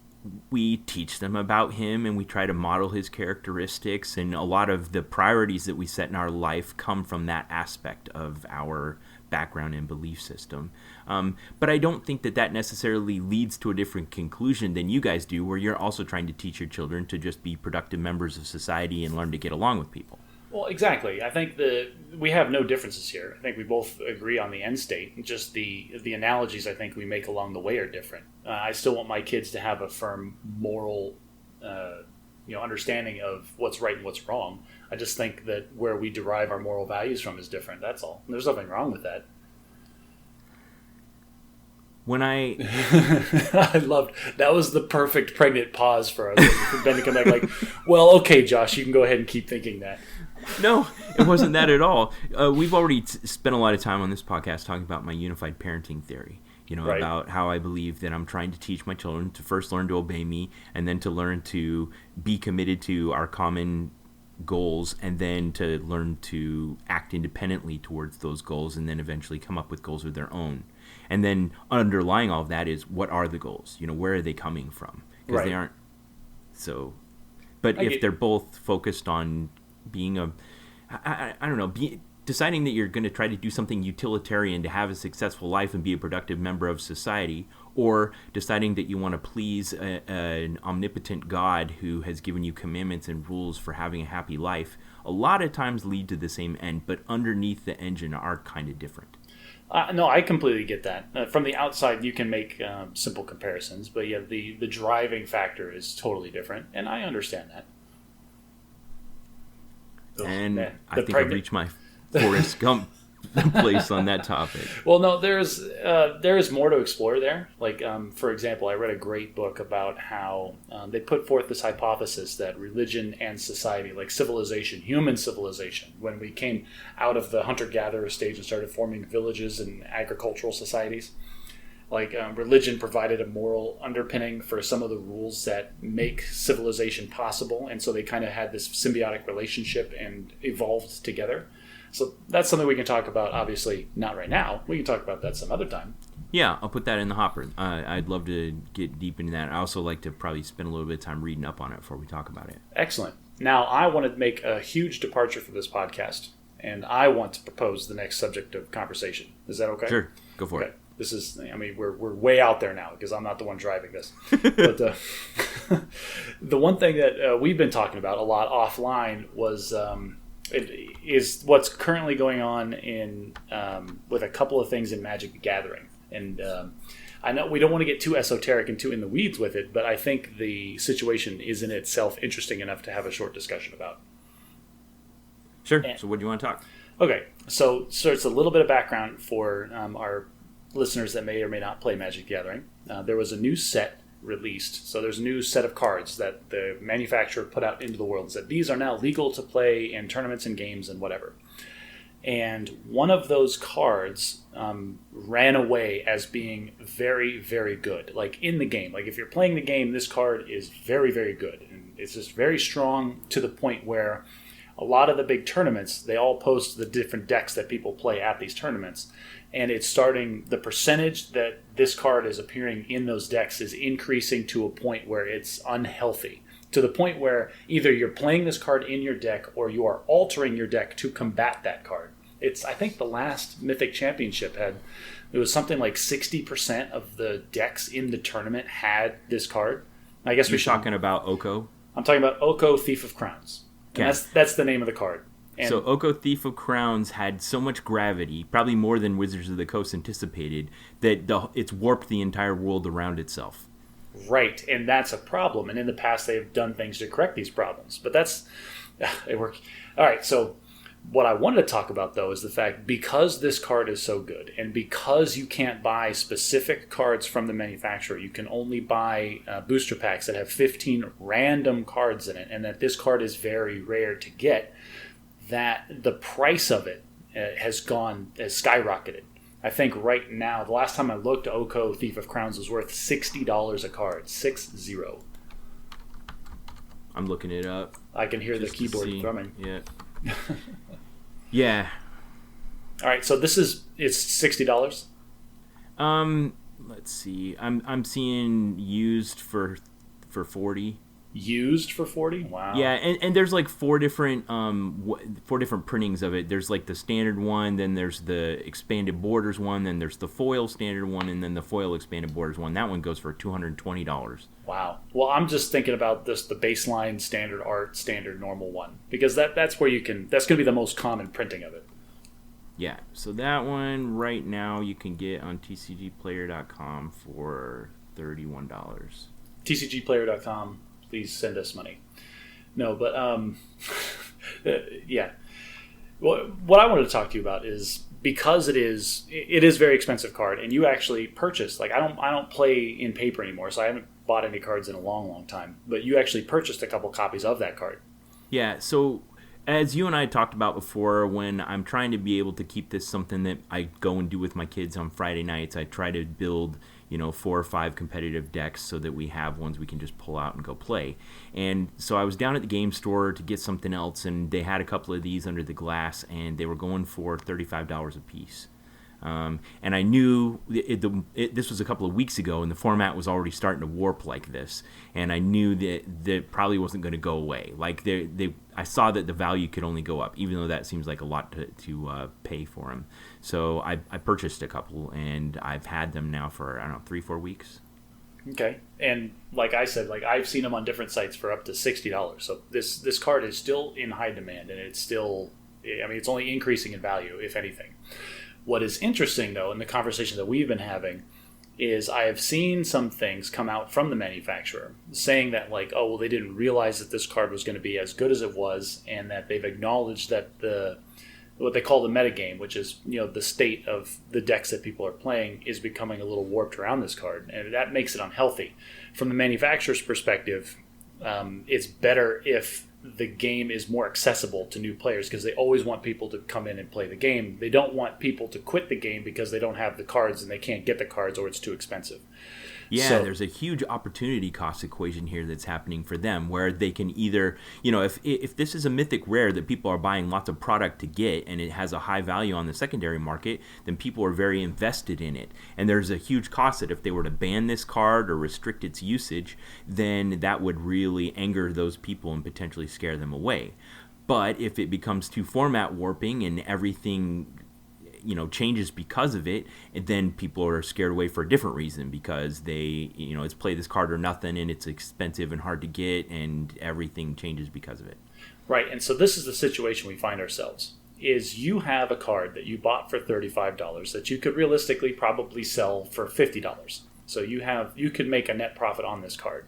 we teach them about him and we try to model his characteristics, and a lot of the priorities that we set in our life come from that aspect of our background and belief system. But I don't think that necessarily leads to a different conclusion than you guys do, where you're also trying to teach your children to just be productive members of society and learn to get along with people. Well, exactly. I think we have no differences here. I think we both agree on the end state. Just the analogies I think we make along the way are different. I still want my kids to have a firm moral, understanding of what's right and what's wrong. I just think that where we derive our moral values from is different. That's all. And there's nothing wrong with that. When I loved that was the perfect pregnant pause for us. For Ben to come back like, well, okay, Josh, you can go ahead and keep thinking that. No, it wasn't that at all. We've already spent a lot of time on this podcast talking about my unified parenting theory. Right. About how I believe that I'm trying to teach my children to first learn to obey me, and then to learn to be committed to our common goals, and then to learn to act independently towards those goals, and then eventually come up with goals of their own. And then underlying all of that is, what are the goals? Where are they coming from? Because they aren't so. But if they're both focused on being deciding that you're going to try to do something utilitarian to have a successful life and be a productive member of society, or deciding that you want to please an omnipotent God who has given you commandments and rules for having a happy life, a lot of times lead to the same end, but underneath the engine are kind of different. No, I completely get that. From the outside, you can make simple comparisons, but yeah, the driving factor is totally different, and I understand that. And I think I've reached my Forrest Gump place on that topic. Well, no, there is more to explore there. Like, for example, I read a great book about how they put forth this hypothesis that religion and society, like civilization, human civilization, when we came out of the hunter-gatherer stage and started forming villages and agricultural societies, like religion provided a moral underpinning for some of the rules that make civilization possible, and so they kind of had this symbiotic relationship and evolved together. So that's something we can talk about, obviously not right now. We can talk about that some other time. Yeah, I'll put that in the hopper. I'd love to get deep into that. I also like to probably spend a little bit of time reading up on it before we talk about it. Excellent. Now, I want to make a huge departure for this podcast, and I want to propose the next subject of conversation. Is that okay? Sure. Go for it. This is, we're way out there now because I'm not the one driving this. But the one thing that we've been talking about a lot offline was is what's currently going on in with a couple of things in Magic the Gathering. And I know we don't want to get too esoteric and too in the weeds with it, but I think the situation is in itself interesting enough to have a short discussion about. Sure. So what do you want to talk? Okay, so it's a little bit of background for our listeners that may or may not play Magic the Gathering. There was a new set released. So there's a new set of cards that the manufacturer put out into the world and said, these are now legal to play in tournaments and games and whatever. And one of those cards ran away as being very, very good. Like in the game. Like if you're playing the game, this card is very, very good. And it's just very strong to the point where a lot of the big tournaments, they all post the different decks that people play at these tournaments. And it's starting, the percentage that this card is appearing in those decks is increasing to a point where it's unhealthy. To the point where either you're playing this card in your deck or you are altering your deck to combat that card. I think the last Mythic Championship it was something like 60% of the decks in the tournament had this card. I guess You're talking about Oko? I'm talking about Oko, Thief of Crowns. And that's the name of the card. And so Oko Thief of Crowns had so much gravity, probably more than Wizards of the Coast anticipated, that it's warped the entire world around itself. Right, and that's a problem. And in the past, they've done things to correct these problems. But it worked. All right, so what I wanted to talk about, though, is the fact because this card is so good, and because you can't buy specific cards from the manufacturer, you can only buy booster packs that have 15 random cards in it, and that this card is very rare to get, that the price of it has skyrocketed. I think right now, the last time I looked, Oko Thief of Crowns was worth $60 a card. 60. I'm looking it up. I can hear the keyboard drumming. Yeah. Yeah. All right, so it's $60. Let's see. I'm seeing used for 40. Used for 40? Wow. Yeah, and there's like four different printings of it. There's like the standard one, then there's the expanded borders one, then there's the foil standard one, and then the foil expanded borders one. That one goes for $220. Wow. Well, I'm just thinking about the baseline standard art, standard normal one, because that's where that's going to be the most common printing of it. Yeah. So that one right now you can get on tcgplayer.com for $31. tcgplayer.com. Please send us money. No, but yeah. Well, what I wanted to talk to you about is because it is a very expensive card, and you actually purchased. Like I don't play in paper anymore, so I haven't bought any cards in a long, long time. But you actually purchased a couple copies of that card. Yeah. So as you and I talked about before, when I'm trying to be able to keep this something that I go and do with my kids on Friday nights, I try to build 4 or 5 competitive decks so that we have ones we can just pull out and go play. And so I was down at the game store to get something else, and they had a couple of these under the glass, and they were going for $35 a piece. And I knew this was a couple of weeks ago, and the format was already starting to warp like this. And I knew that probably wasn't going to go away. Like I saw that the value could only go up, even though that seems like a lot to pay for them. So I purchased a couple, and I've had them now for 3-4 weeks. Okay, and like I said, I've seen them on different sites for up to $60. So this card is still in high demand, and it's still, it's only increasing in value, if anything. What is interesting, though, in the conversation that we've been having, is I have seen some things come out from the manufacturer saying that, they didn't realize that this card was going to be as good as it was, and that they've acknowledged that what they call the metagame, which is the state of the decks that people are playing, is becoming a little warped around this card, and that makes it unhealthy. From the manufacturer's perspective, it's better if the game is more accessible to new players, because they always want people to come in and play the game. They don't want people to quit the game because they don't have the cards and they can't get the cards or it's too expensive. Yeah, so there's a huge opportunity cost equation here that's happening for them, where they can either, if this is a mythic rare that people are buying lots of product to get and it has a high value on the secondary market, then people are very invested in it. And there's a huge cost that if they were to ban this card or restrict its usage, then that would really anger those people and potentially scare them away. But if it becomes too format warping and everything changes because of it, and then people are scared away for a different reason, because they, it's play this card or nothing, and it's expensive and hard to get, and everything changes because of it. Right, and so this is the situation we find ourselves. is you have a card that you bought for $35 that you could realistically probably sell for $50. So you could make a net profit on this card.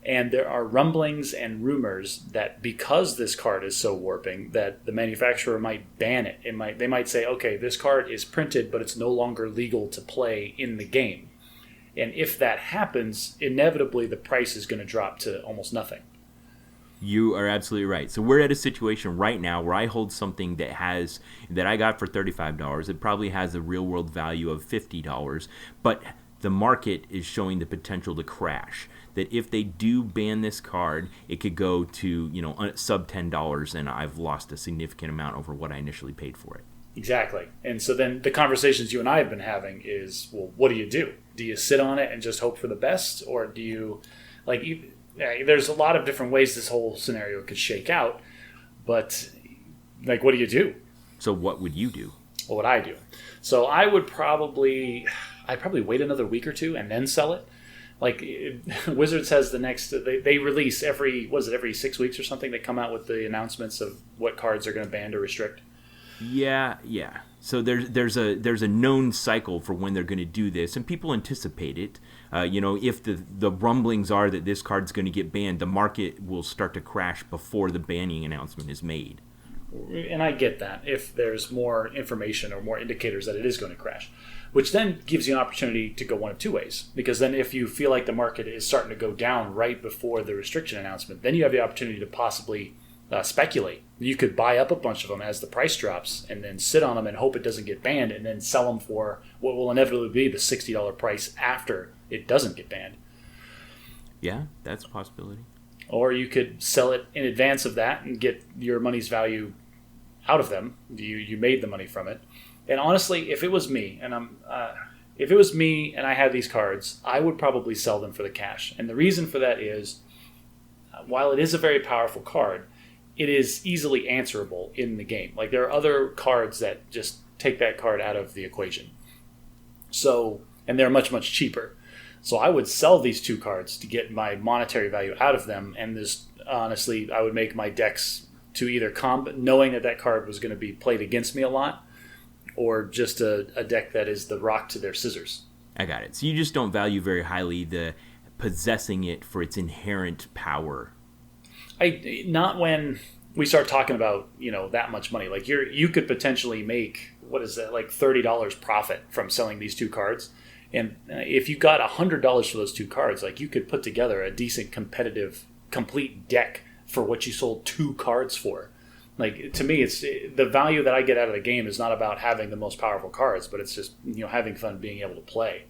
And there are rumblings and rumors that because this card is so warping, that the manufacturer might ban it. They might say, okay, this card is printed, but it's no longer legal to play in the game. And if that happens, inevitably the price is going to drop to almost nothing. You are absolutely right. So we're at a situation right now where I hold something that I got for $35. It probably has a real world value of $50, but the market is showing the potential to crash. That if they do ban this card, it could go to sub $10, and I've lost a significant amount over what I initially paid for it. Exactly. And so then the conversations you and I have been having is, well, what do you do? Do you sit on it and just hope for the best, or do you there's a lot of different ways this whole scenario could shake out, but what do you do? So what would you do? What would I do? So I'd probably wait another week or two and then sell it. Wizards has they release every 6 weeks or something. They come out with the announcements of what cards are going to ban or restrict. Yeah. So there's a known cycle for when they're going to do this, and people anticipate it. If the rumblings are that this card's going to get banned, the market will start to crash before the banning announcement is made. And I get that if there's more information or more indicators that it is going to crash, which then gives you an opportunity to go one of two ways. Because then if you feel like the market is starting to go down right before the restriction announcement, then you have the opportunity to possibly speculate. You could buy up a bunch of them as the price drops and then sit on them and hope it doesn't get banned, and then sell them for what will inevitably be the $60 price after it doesn't get banned. Yeah, that's a possibility. Or you could sell it in advance of that and get your money's value out of them. You made the money from it. And honestly, if it was me and I had these cards, I would probably sell them for the cash. And the reason for that is, while it is a very powerful card, it is easily answerable in the game. There are other cards that just take that card out of the equation. So, and they're much, much cheaper. So I would sell these two cards to get my monetary value out of them. And honestly, I would make my decks to either knowing that card was going to be played against me a lot, or just a deck that is the rock to their scissors. I got it. So you just don't value very highly the possessing it for its inherent power. Not when we start talking about that much money. You could potentially make $30 profit from selling these two cards, and if you got $100 for those two cards, you could put together a decent competitive complete deck for what you sold two cards for. To me, it's the value that I get out of the game is not about having the most powerful cards, but it's just having fun being able to play.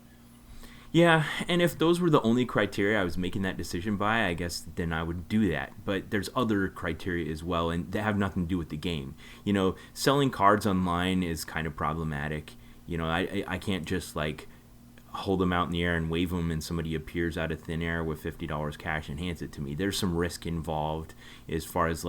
Yeah, and if those were the only criteria I was making that decision by, I guess then I would do that. But there's other criteria as well, and they have nothing to do with the game. Selling cards online is kind of problematic. I can't just hold them out in the air and wave them and somebody appears out of thin air with $50 cash and hands it to me. There's some risk involved as far as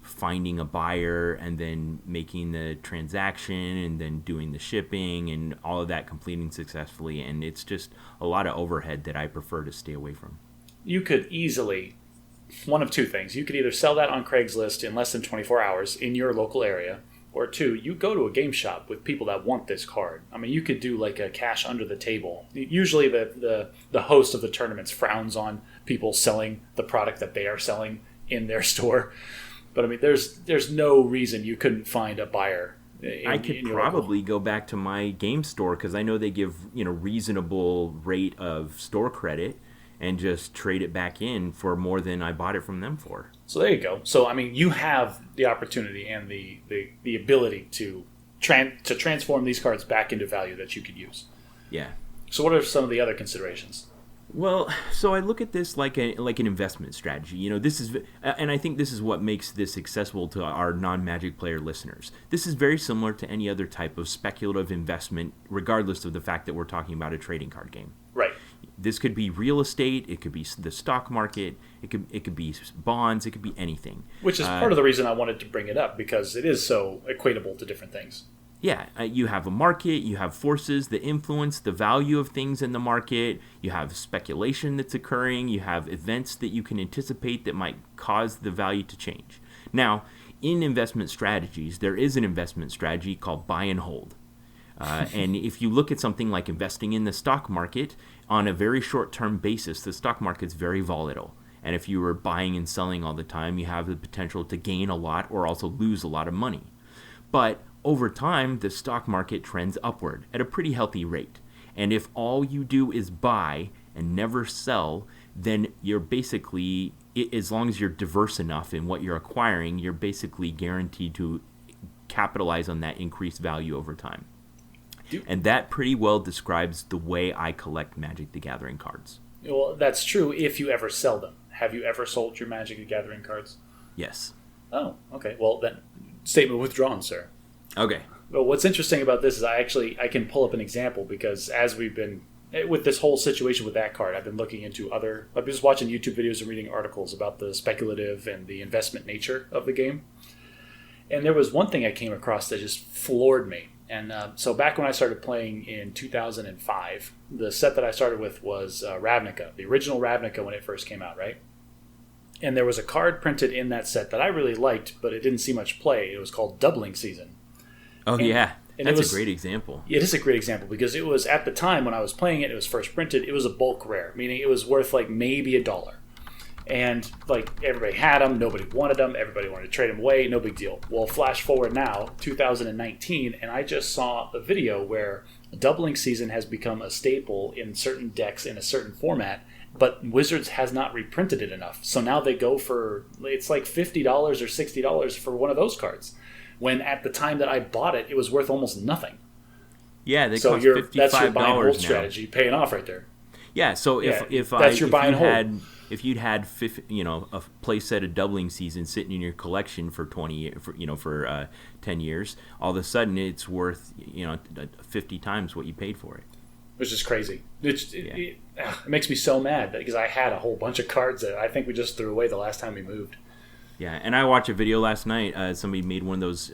finding a buyer and then making the transaction and then doing the shipping and all of that completing successfully, and it's just a lot of overhead that I prefer to stay away from. You could easily, one of two things, you could either sell that on Craigslist in less than 24 hours in your local area, or two, you go to a game shop with people that want this card. I mean, you could do a cash under the table. Usually the host of the tournaments frowns on people selling the product that they are selling in their store. But I mean, there's no reason you couldn't find a buyer. I could probably go back to my game store because I know they give reasonable rate of store credit and just trade it back in for more than I bought it from them for. So there you go. So I mean, you have the opportunity and the ability to transform these cards back into value that you could use. Yeah. So what are some of the other considerations? Well, so I look at this like an investment strategy. This is, and I think this is what makes this accessible to our non-Magic player listeners. This is very similar to any other type of speculative investment, regardless of the fact that we're talking about a trading card game. Right. This could be real estate. It could be the stock market. It could be bonds. It could be anything. Which is part of the reason I wanted to bring it up, because it is so equatable to different things. Yeah, you have a market, you have forces that influence the value of things in the market, you have speculation that's occurring, you have events that you can anticipate that might cause the value to change. Now, in investment strategies, there is an investment strategy called buy and hold. And if you look at something like investing in the stock market on a very short-term basis, the stock market's very volatile. And if you were buying and selling all the time, you have the potential to gain a lot or also lose a lot of money. But over time, the stock market trends upward at a pretty healthy rate. And if all you do is buy and never sell, then you're basically, as long as you're diverse enough in what you're acquiring, you're basically guaranteed to capitalize on that increased value over time. And that pretty well describes the way I collect Magic the Gathering cards. Well, that's true if you ever sell them. Have you ever sold your Magic the Gathering cards? Yes. Oh, okay. Well, then, statement withdrawn, sir. Okay. Well, what's interesting about this is I can pull up an example because as we've been, with this whole situation with that card, I've been looking into I've been just watching YouTube videos and reading articles about the speculative and the investment nature of the game. And there was one thing I came across that just floored me. And so back when I started playing in 2005, the set that I started with was Ravnica, the original Ravnica when it first came out, right? And there was a card printed in that set that I really liked, but it didn't see much play. It was called Doubling Season. Oh, yeah. And That's a great example. It is a great example because it was, at the time when I was playing it, it was first printed, it was a bulk rare, meaning it was worth like maybe $1. And like everybody had them, nobody wanted them, everybody wanted to trade them away, no big deal. Well, flash forward now, 2019, and I just saw a video where Doubling Season has become a staple in certain decks in a certain format, but Wizards has not reprinted it enough. So now they go for, it's like $50 or $60 for one of those cards, when at the time that I bought it, it was worth almost nothing. Yeah, they cost $55 that's your buy and hold now. strategy paying off right there. Yeah, so if you'd had a play set of Doubling Season sitting in your collection for 10 years, all of a sudden it's worth 50 times what you paid for it. Which is crazy. It makes me so mad because I had a whole bunch of cards that I think we just threw away the last time we moved. Yeah, and I watched a video last night. Somebody made one of those.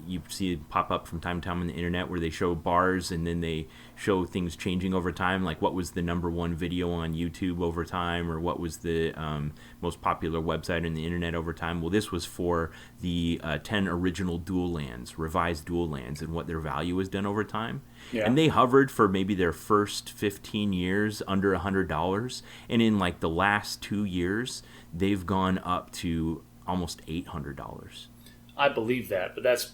You see it pop up from time to time on the internet where they show bars and then they show things changing over time, like what was the #1 video on YouTube over time, or what was the most popular website on the internet over time. Well, this was for the 10 original dual lands, revised dual lands, and what their value has done over time. Yeah. And they hovered for maybe their first 15 years under $100, and in like the last 2 years, they've gone up to almost $800. I believe that, but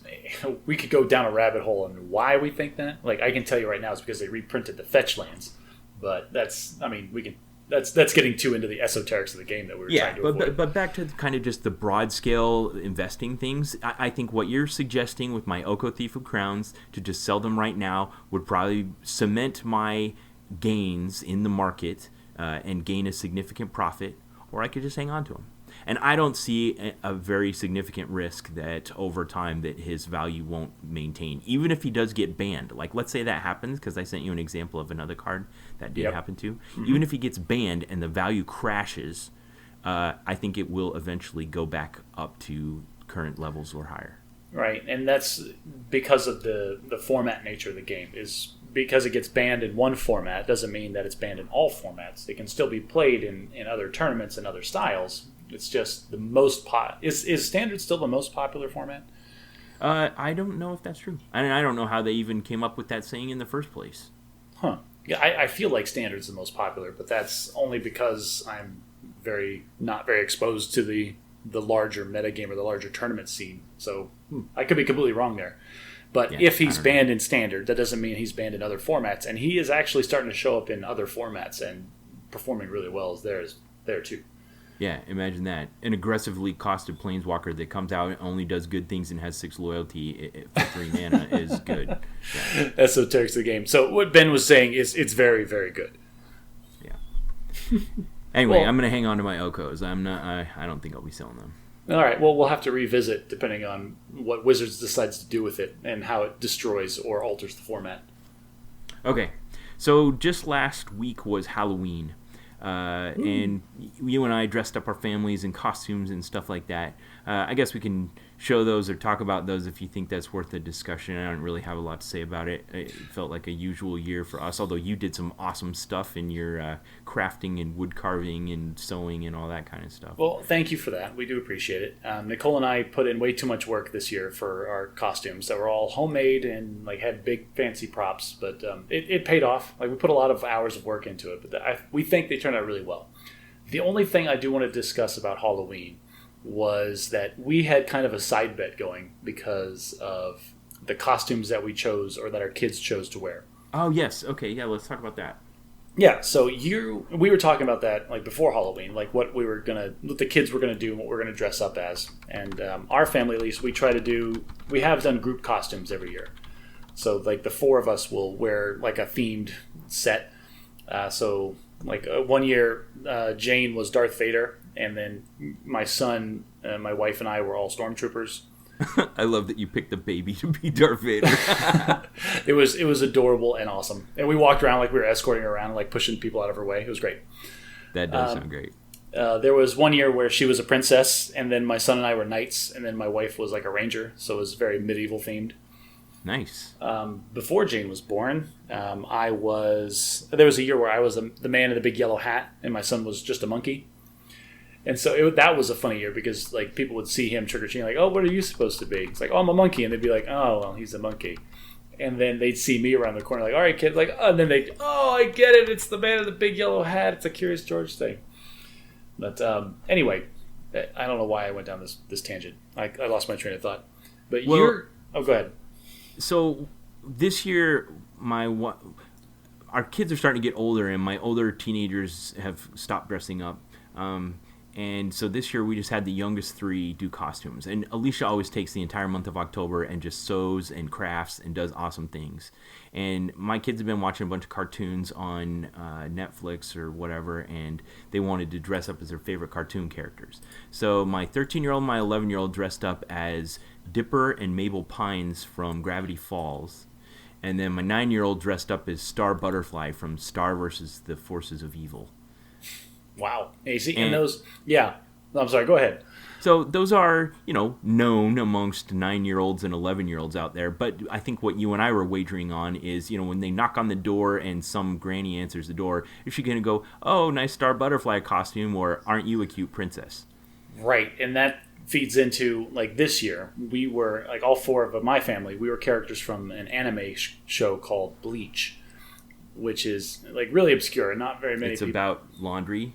we could go down a rabbit hole on why we think that. Like I can tell you right now, it's because they reprinted the fetch lands. But that's getting too into the esoterics of the game that we were trying to avoid. But back to kind of just the broad scale investing things. I think what you're suggesting with my Oko Thief of Crowns to just sell them right now would probably cement my gains in the market and gain a significant profit, or I could just hang on to them. And I don't see a very significant risk that over time that his value won't maintain, even if he does get banned. Like, let's say that happens, because I sent you an example of another card that did happen to. Mm-hmm. Even if he gets banned and the value crashes, I think it will eventually go back up to current levels or higher. Right, and that's because of the format nature of the game. Is because it gets banned in one format doesn't mean that it's banned in all formats. It can still be played in other tournaments and other styles. It's just the most is Standard still the most popular format? I don't know if that's true. I don't know how they even came up with that saying in the first place. Huh. Yeah, I feel like Standard's the most popular, but that's only because I'm not very exposed to the larger metagame or the larger tournament scene. So I could be completely wrong there. But if he's banned in Standard, that doesn't mean he's banned in other formats. And he is actually starting to show up in other formats and performing really well as there too. Yeah, imagine that. An aggressively costed Planeswalker that comes out and only does good things and has 6 loyalty for 3 mana is good. Yeah. Esoterics of the game. So what Ben was saying is it's very, very good. Yeah. Anyway, I'm going to hang on to my Okos. I don't think I'll be selling them. All right. Well, we'll have to revisit depending on what Wizards decides to do with it and how it destroys or alters the format. Okay. So just last week was Halloween. And you and I dressed up our families in costumes and stuff like that. I guess we can show those or talk about those if you think that's worth a discussion. I don't really have a lot to say about it. It felt like a usual year for us, although you did some awesome stuff in your crafting and wood carving and sewing and all that kind of stuff. Well, thank you for that. We do appreciate it. Nicole and I put in way too much work this year for our costumes that were all homemade and like had big fancy props, but it paid off. Like we put a lot of hours of work into it, but we think they turned out really well. The only thing I do want to discuss about Halloween was that we had kind of a side bet going because of the costumes that we chose or that our kids chose to wear. Oh, yes. Okay, yeah, let's talk about that. Yeah, so we were talking about that like before Halloween, like what the kids were gonna do, and what we're gonna dress up as, and our family at least we have done group costumes every year. So like the four of us will wear like a themed set. So like one year, Jane was Darth Vader, and then my son, my wife, and I were all stormtroopers. I love that you picked the baby to be Darth Vader. It was adorable and awesome, and we walked around like we were escorting her around, like pushing people out of her way. It was great. That does sound great. There was one year where she was a princess, and then my son and I were knights, and then my wife was like a ranger, so it was very medieval themed. Nice. Before Jane was born, there was a year where I was the man in the big yellow hat, and my son was just a monkey. And so that was a funny year because like people would see him trick or treating, like, oh, what are you supposed to be? It's like, oh, I'm a monkey, and they'd be like, oh, well, he's a monkey. And then they'd see me around the corner, like, all right, kid, like, oh, and then I get it, it's the man in the big yellow hat, it's a Curious George thing. But anyway, I don't know why I went down this tangent. I lost my train of thought. But go ahead. So this year, our kids are starting to get older, and my older teenagers have stopped dressing up. And so this year we just had the youngest three do costumes. And Alicia always takes the entire month of October and just sews and crafts and does awesome things. And my kids have been watching a bunch of cartoons on Netflix or whatever, and they wanted to dress up as their favorite cartoon characters. So my 13-year-old and my 11-year-old dressed up as Dipper and Mabel Pines from Gravity Falls. And then my 9-year-old dressed up as Star Butterfly from Star versus the Forces of Evil. Wow. And those, yeah. I'm sorry, go ahead. So those are, known amongst 9-year-olds and 11-year-olds out there. But I think what you and I were wagering on is, when they knock on the door and some granny answers the door, is she going to go, oh, nice Star Butterfly costume, or aren't you a cute princess? Right. And that feeds into, like, this year, we were, like, all four of my family, we were characters from an anime show called Bleach, which is, like, really obscure. Not very many people. It's about laundry.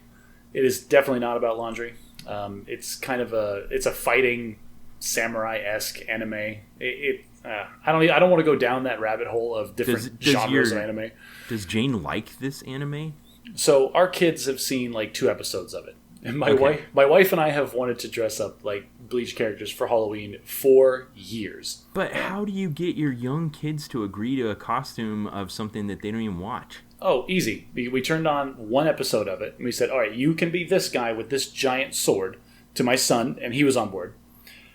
It is definitely not about laundry. It's kind of a fighting samurai-esque anime. I don't want to go down that rabbit hole of different genres of anime. Does Jane like this anime? So our kids have seen like 2 episodes of it. And my wife and I have wanted to dress up like Bleach characters for Halloween for years. But how do you get your young kids to agree to a costume of something that they don't even watch? Oh, easy. We turned on 1 episode of it, and we said, all right, you can be this guy with this giant sword to my son, and he was on board.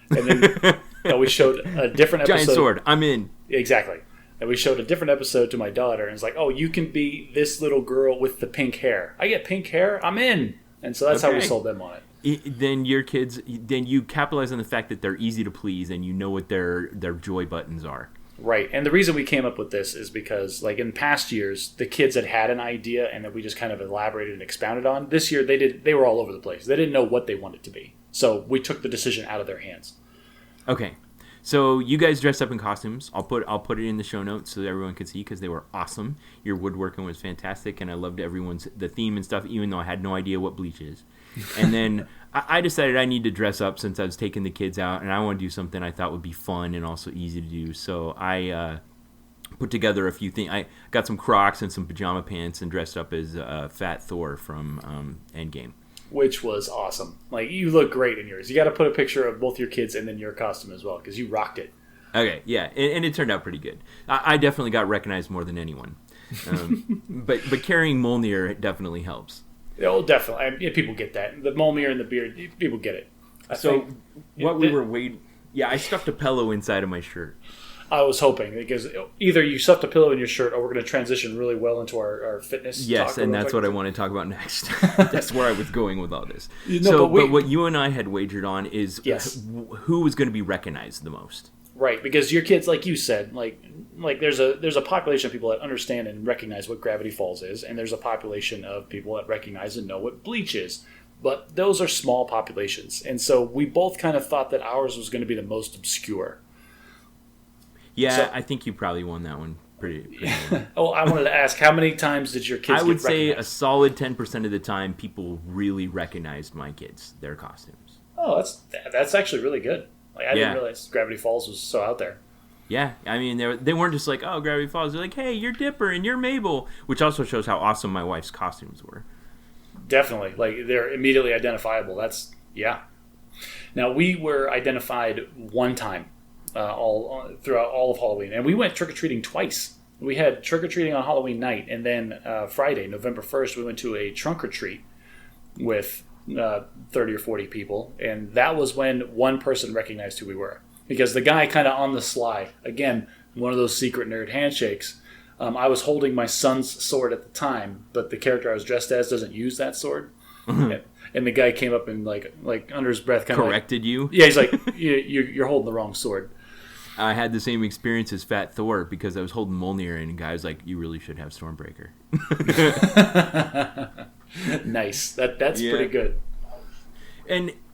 And then we showed a different episode. Giant sword, I'm in. Exactly. And we showed a different episode to my daughter, and it's like, oh, you can be this little girl with the pink hair. I get pink hair, I'm in. And so that's how we sold them on it. Then your kids, you capitalize on the fact that they're easy to please, and you know what their joy buttons are. Right, and the reason we came up with this is because, like, in past years, the kids had an idea and that we just kind of elaborated and expounded on. This year, they were all over the place. They didn't know what they wanted to be. So we took the decision out of their hands. Okay. So you guys dressed up in costumes. I'll put it in the show notes so that everyone can see because they were awesome. Your woodworking was fantastic, and I loved the theme and stuff, even though I had no idea what Bleach is. And then I decided I need to dress up since I was taking the kids out, and I want to do something I thought would be fun and also easy to do. So I put together a few things. I got some Crocs and some pajama pants and dressed up as Fat Thor from Endgame. Which was awesome. Like, you look great in yours. You got to put a picture of both your kids and then your costume as well, because you rocked it. Okay, yeah, and it turned out pretty good. I definitely got recognized more than anyone. But carrying Mjolnir definitely helps. Oh, definitely. People get that. The Mjolnir and the beard, people get it. I stuffed a pillow inside of my shirt. I was hoping, because either you stuffed a pillow in your shirt or we're going to transition really well into our fitness Yes, talk. and that's what I want to talk about next. That's where I was going with all this. But what you and I had wagered on is who was going to be recognized the most. Right, because your kids, like you said, like there's a population of people that understand and recognize what Gravity Falls is, and there's a population of people that recognize and know what Bleach is. But those are small populations, and so we both kind of thought that ours was going to be the most obscure. Yeah, so, I think you probably won that one pretty well. Oh, I wanted to ask, how many times did your kids I would say a solid 10% of the time people really recognized my kids, their costumes. Oh, that's actually really good. Like I didn't realize Gravity Falls was so out there. Yeah, I mean, they weren't just like, oh, Gravity Falls. They're like, hey, you're Dipper and you're Mabel, which also shows how awesome my wife's costumes were. Definitely. Like, they're immediately identifiable. Now, we were identified one time throughout all of Halloween, and we went trick-or-treating twice. We had trick-or-treating on Halloween night, and then Friday, November 1st, we went to a trunk-or-treat with 30 or 40 people, and that was when one person recognized who we were. Because the guy kind of on the sly, again, one of those secret nerd handshakes, I was holding my son's sword at the time, but the character I was dressed as doesn't use that sword. Mm-hmm. And the guy came up and like under his breath kind of corrected you? Yeah, he's like, you're holding the wrong sword. I had the same experience as Fat Thor because I was holding Mjolnir and the guy was like, you really should have Stormbreaker. Nice. That's pretty good.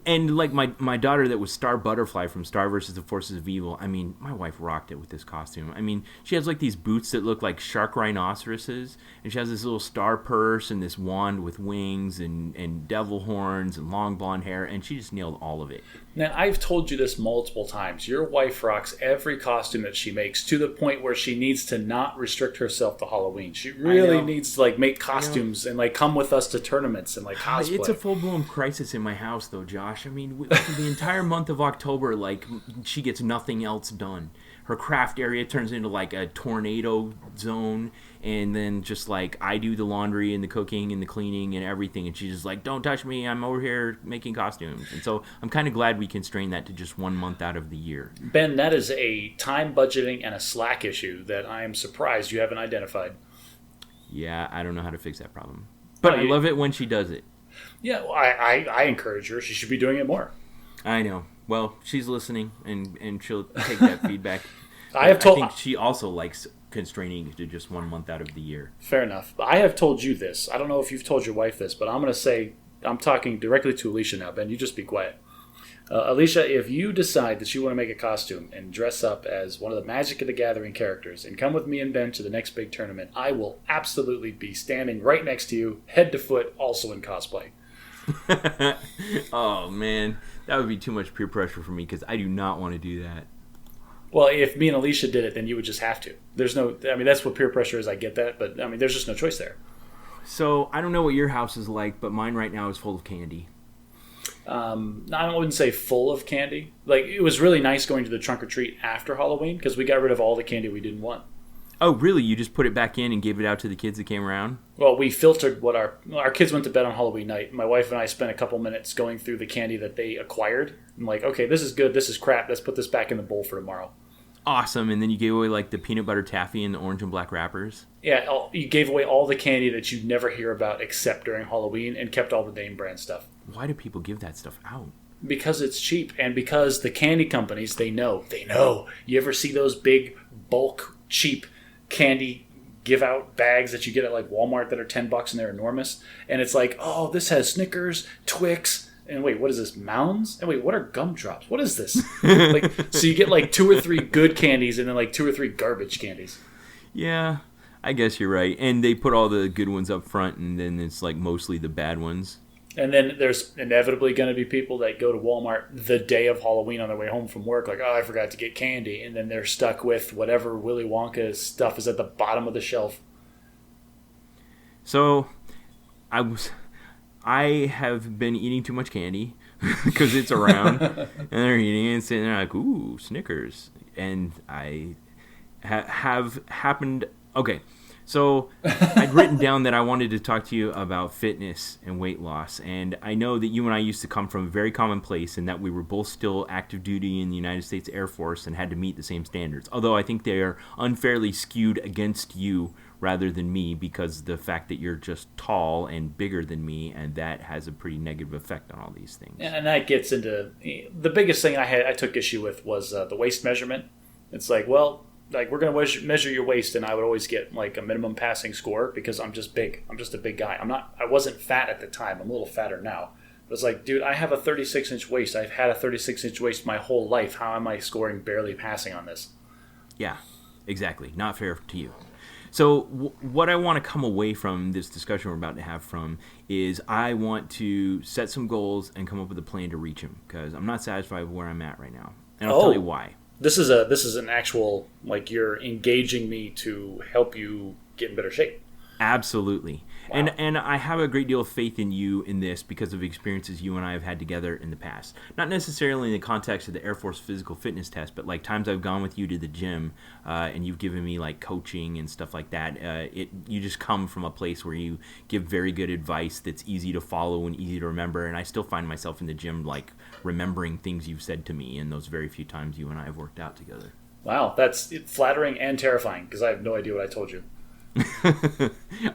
And like my daughter that was Star Butterfly from Star vs. the Forces of Evil, I mean, my wife rocked it with this costume. I mean, she has like these boots that look like shark rhinoceroses, and she has this little star purse and this wand with wings and devil horns and long blonde hair, and she just nailed all of it. Now, I've told you this multiple times. Your wife rocks every costume that she makes to the point where she needs to not restrict herself to Halloween. She really needs to like make costumes and like come with us to tournaments and like cosplay. It's a full-blown crisis in my house, though, Josh. I mean, the entire month of October, like, she gets nothing else done. Her craft area turns into like a tornado zone, and then just like I do the laundry and the cooking and the cleaning and everything, and she's just like, don't touch me, I'm over here making costumes. And so I'm kind of glad we constrained that to just 1 month out of the year. Ben, that is a time budgeting and a slack issue that I am surprised you haven't identified. Yeah, I don't know how to fix that problem, but I love it when she does it. Yeah, well, I encourage her. She should be doing it more. I know. Well, she's listening, and she'll take that feedback. I think she also likes constraining to just 1 month out of the year. Fair enough. I have told you this. I don't know if you've told your wife this, but I'm going to say, I'm talking directly to Alicia now. Ben, you just be quiet. Alicia, if you decide that you want to make a costume and dress up as one of the Magic of the Gathering characters and come with me and Ben to the next big tournament, I will absolutely be standing right next to you, head to foot, also in cosplay. Oh, man. That would be too much peer pressure for me because I do not want to do that. Well, if me and Alicia did it, then you would just have to. There's no, I mean, that's what peer pressure is. I get that. But, I mean, there's just no choice there. So, I don't know what your house is like, but mine right now is full of candy. I wouldn't say full of candy. Like, it was really nice going to the trunk or treat after Halloween because we got rid of all the candy we didn't want. Oh, really? You just put it back in and gave it out to the kids that came around? Well, we filtered what our kids went to bed on Halloween night. My wife and I spent a couple minutes going through the candy that they acquired. I'm like, okay, this is good. This is crap. Let's put this back in the bowl for tomorrow. Awesome. And then you gave away like the peanut butter taffy and the orange and black wrappers? Yeah, you gave away all the candy that you never hear about except during Halloween and kept all the name brand stuff. Why do people give that stuff out? Because it's cheap and because the candy companies, they know. You ever see those big, bulk, cheap candy give out bags that you get at like Walmart that are $10 and they're enormous? And it's like, oh, this has Snickers, Twix, and wait, what is this? Mounds? And wait, what are gumdrops? What is this? So you get like 2 or 3 good candies and then like 2 or 3 garbage candies. Yeah, I guess you're right. And they put all the good ones up front and then it's like mostly the bad ones. And then there's inevitably going to be people that go to Walmart the day of Halloween on their way home from work, like, oh, I forgot to get candy. And then they're stuck with whatever Willy Wonka stuff is at the bottom of the shelf. So I have been eating too much candy because it's around. And they're eating it and sitting there like, ooh, Snickers. And I have happened... Okay, So I'd written down that I wanted to talk to you about fitness and weight loss. And I know that you and I used to come from a very common place in that we were both still active duty in the United States Air Force and had to meet the same standards. Although I think they are unfairly skewed against you rather than me because of the fact that you're just tall and bigger than me, and that has a pretty negative effect on all these things. And that gets into the biggest thing I took issue with was the waist measurement. It's like, well, like we're going to measure your waist, and I would always get like a minimum passing score because I'm just big. I'm just a big guy. I wasn't fat at the time. I'm a little fatter now. But it's like, dude, I have a 36-inch waist. I've had a 36-inch waist my whole life. How am I scoring barely passing on this? Yeah, exactly. Not fair to you. So what I want to come away from this discussion we're about to have from is I want to set some goals and come up with a plan to reach them because I'm not satisfied with where I'm at right now. And I'll tell you why. This is an actual, like, you're engaging me to help you get in better shape. Absolutely. Wow. And I have a great deal of faith in you in this because of experiences you and I have had together in the past. Not necessarily in the context of the Air Force physical fitness test, but like times I've gone with you to the gym and you've given me like coaching and stuff like that. You just come from a place where you give very good advice that's easy to follow and easy to remember. And I still find myself in the gym like remembering things you've said to me in those very few times you and I have worked out together. Wow, that's flattering and terrifying because I have no idea what I told you.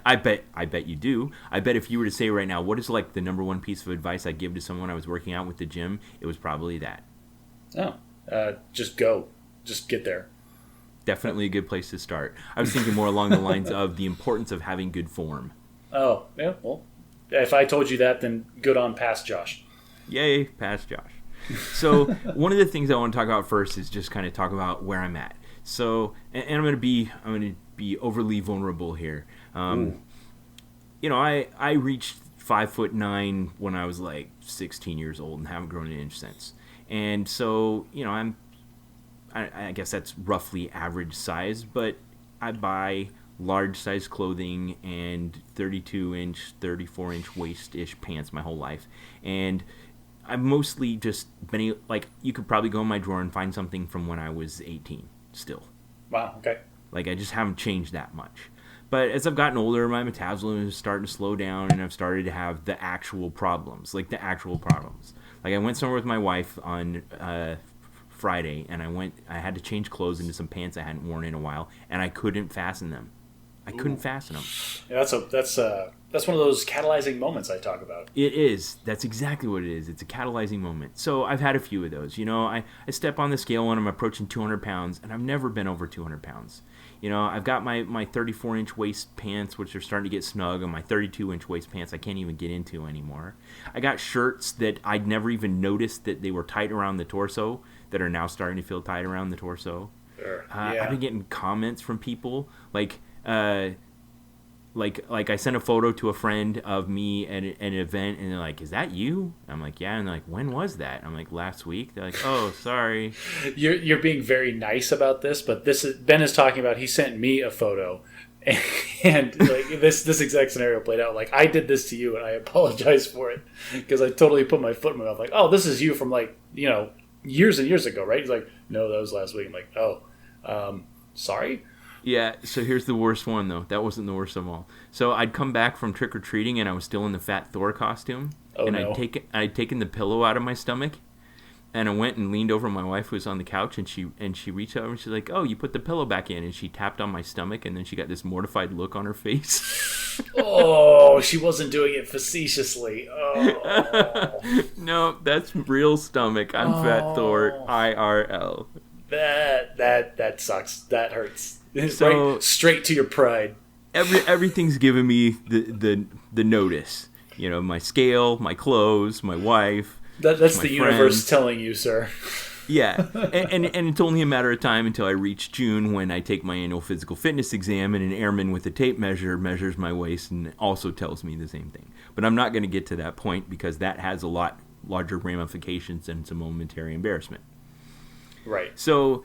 I bet you do. I bet if you were to say right now, what is like the number one piece of advice I'd give to someone I was working out with the gym, it was probably that. Just go. Just get there. Definitely a good place to start. I was thinking more along the lines of the importance of having good form. Oh, yeah, well, if I told you that, then good on past Josh. Yay, past Josh. So one of the things I want to talk about first is just kind of talk about where I'm at. So, and I'm going to be overly vulnerable here. You know, I reached 5'9" when I was like 16 years old and haven't grown an inch since. And so, you know, I guess that's roughly average size, but I buy large size clothing and 32-inch, 34-inch waist-ish pants my whole life. And I've mostly just been, like, you could probably go in my drawer and find something from when I was 18 still. Wow, okay. Like, I just haven't changed that much. But as I've gotten older, my metabolism is starting to slow down, and I've started to have the actual problems. Like, I went somewhere with my wife on Friday, and I had to change clothes into some pants I hadn't worn in a while, and I couldn't fasten them. Yeah, that's one of those catalyzing moments I talk about. It is. That's exactly what it is. It's a catalyzing moment. So I've had a few of those. You know, I step on the scale when I'm approaching 200 pounds, and I've never been over 200 pounds. You know, I've got my 34-inch waist pants, which are starting to get snug, and my 32-inch waist pants I can't even get into anymore. I got shirts that I'd never even noticed that they were tight around the torso that are now starting to feel tight around the torso. Sure. I've been getting comments from people like I sent a photo to a friend of me at an event, and they're like, "Is that you?" I'm like, "Yeah." And they're like, "When was that?" I'm like, "Last week." They're like, "Oh, sorry." You're being very nice about this, but Ben is talking about he sent me a photo, and like this exact scenario played out. Like I did this to you, and I apologize for it because I totally put my foot in my mouth. Like, "Oh, this is you from like years and years ago, right?" He's like, "No, that was last week." I'm like, "Oh, sorry." Yeah, so here's the worst one, though. That wasn't the worst of them all. So I'd come back from trick-or-treating, and I was still in the Fat Thor costume. Oh, and no. I'd taken the pillow out of my stomach, and I went and leaned over my wife who was on the couch, and she reached over, and she's like, "Oh, you put the pillow back in." And she tapped on my stomach, and then she got this mortified look on her face. Oh, she wasn't doing it facetiously. Oh. No, that's real stomach. I'm Fat Thor, IRL. That sucks. That hurts. So, right straight to your pride. Everything's giving me the notice. You know, my scale, my clothes, my wife. That's my the universe telling you, sir. Yeah, and it's only a matter of time until I reach June when I take my annual physical fitness exam, and an airman with a tape measure measures my waist and also tells me the same thing. But I'm not going to get to that point because that has a lot larger ramifications than some momentary embarrassment. Right. So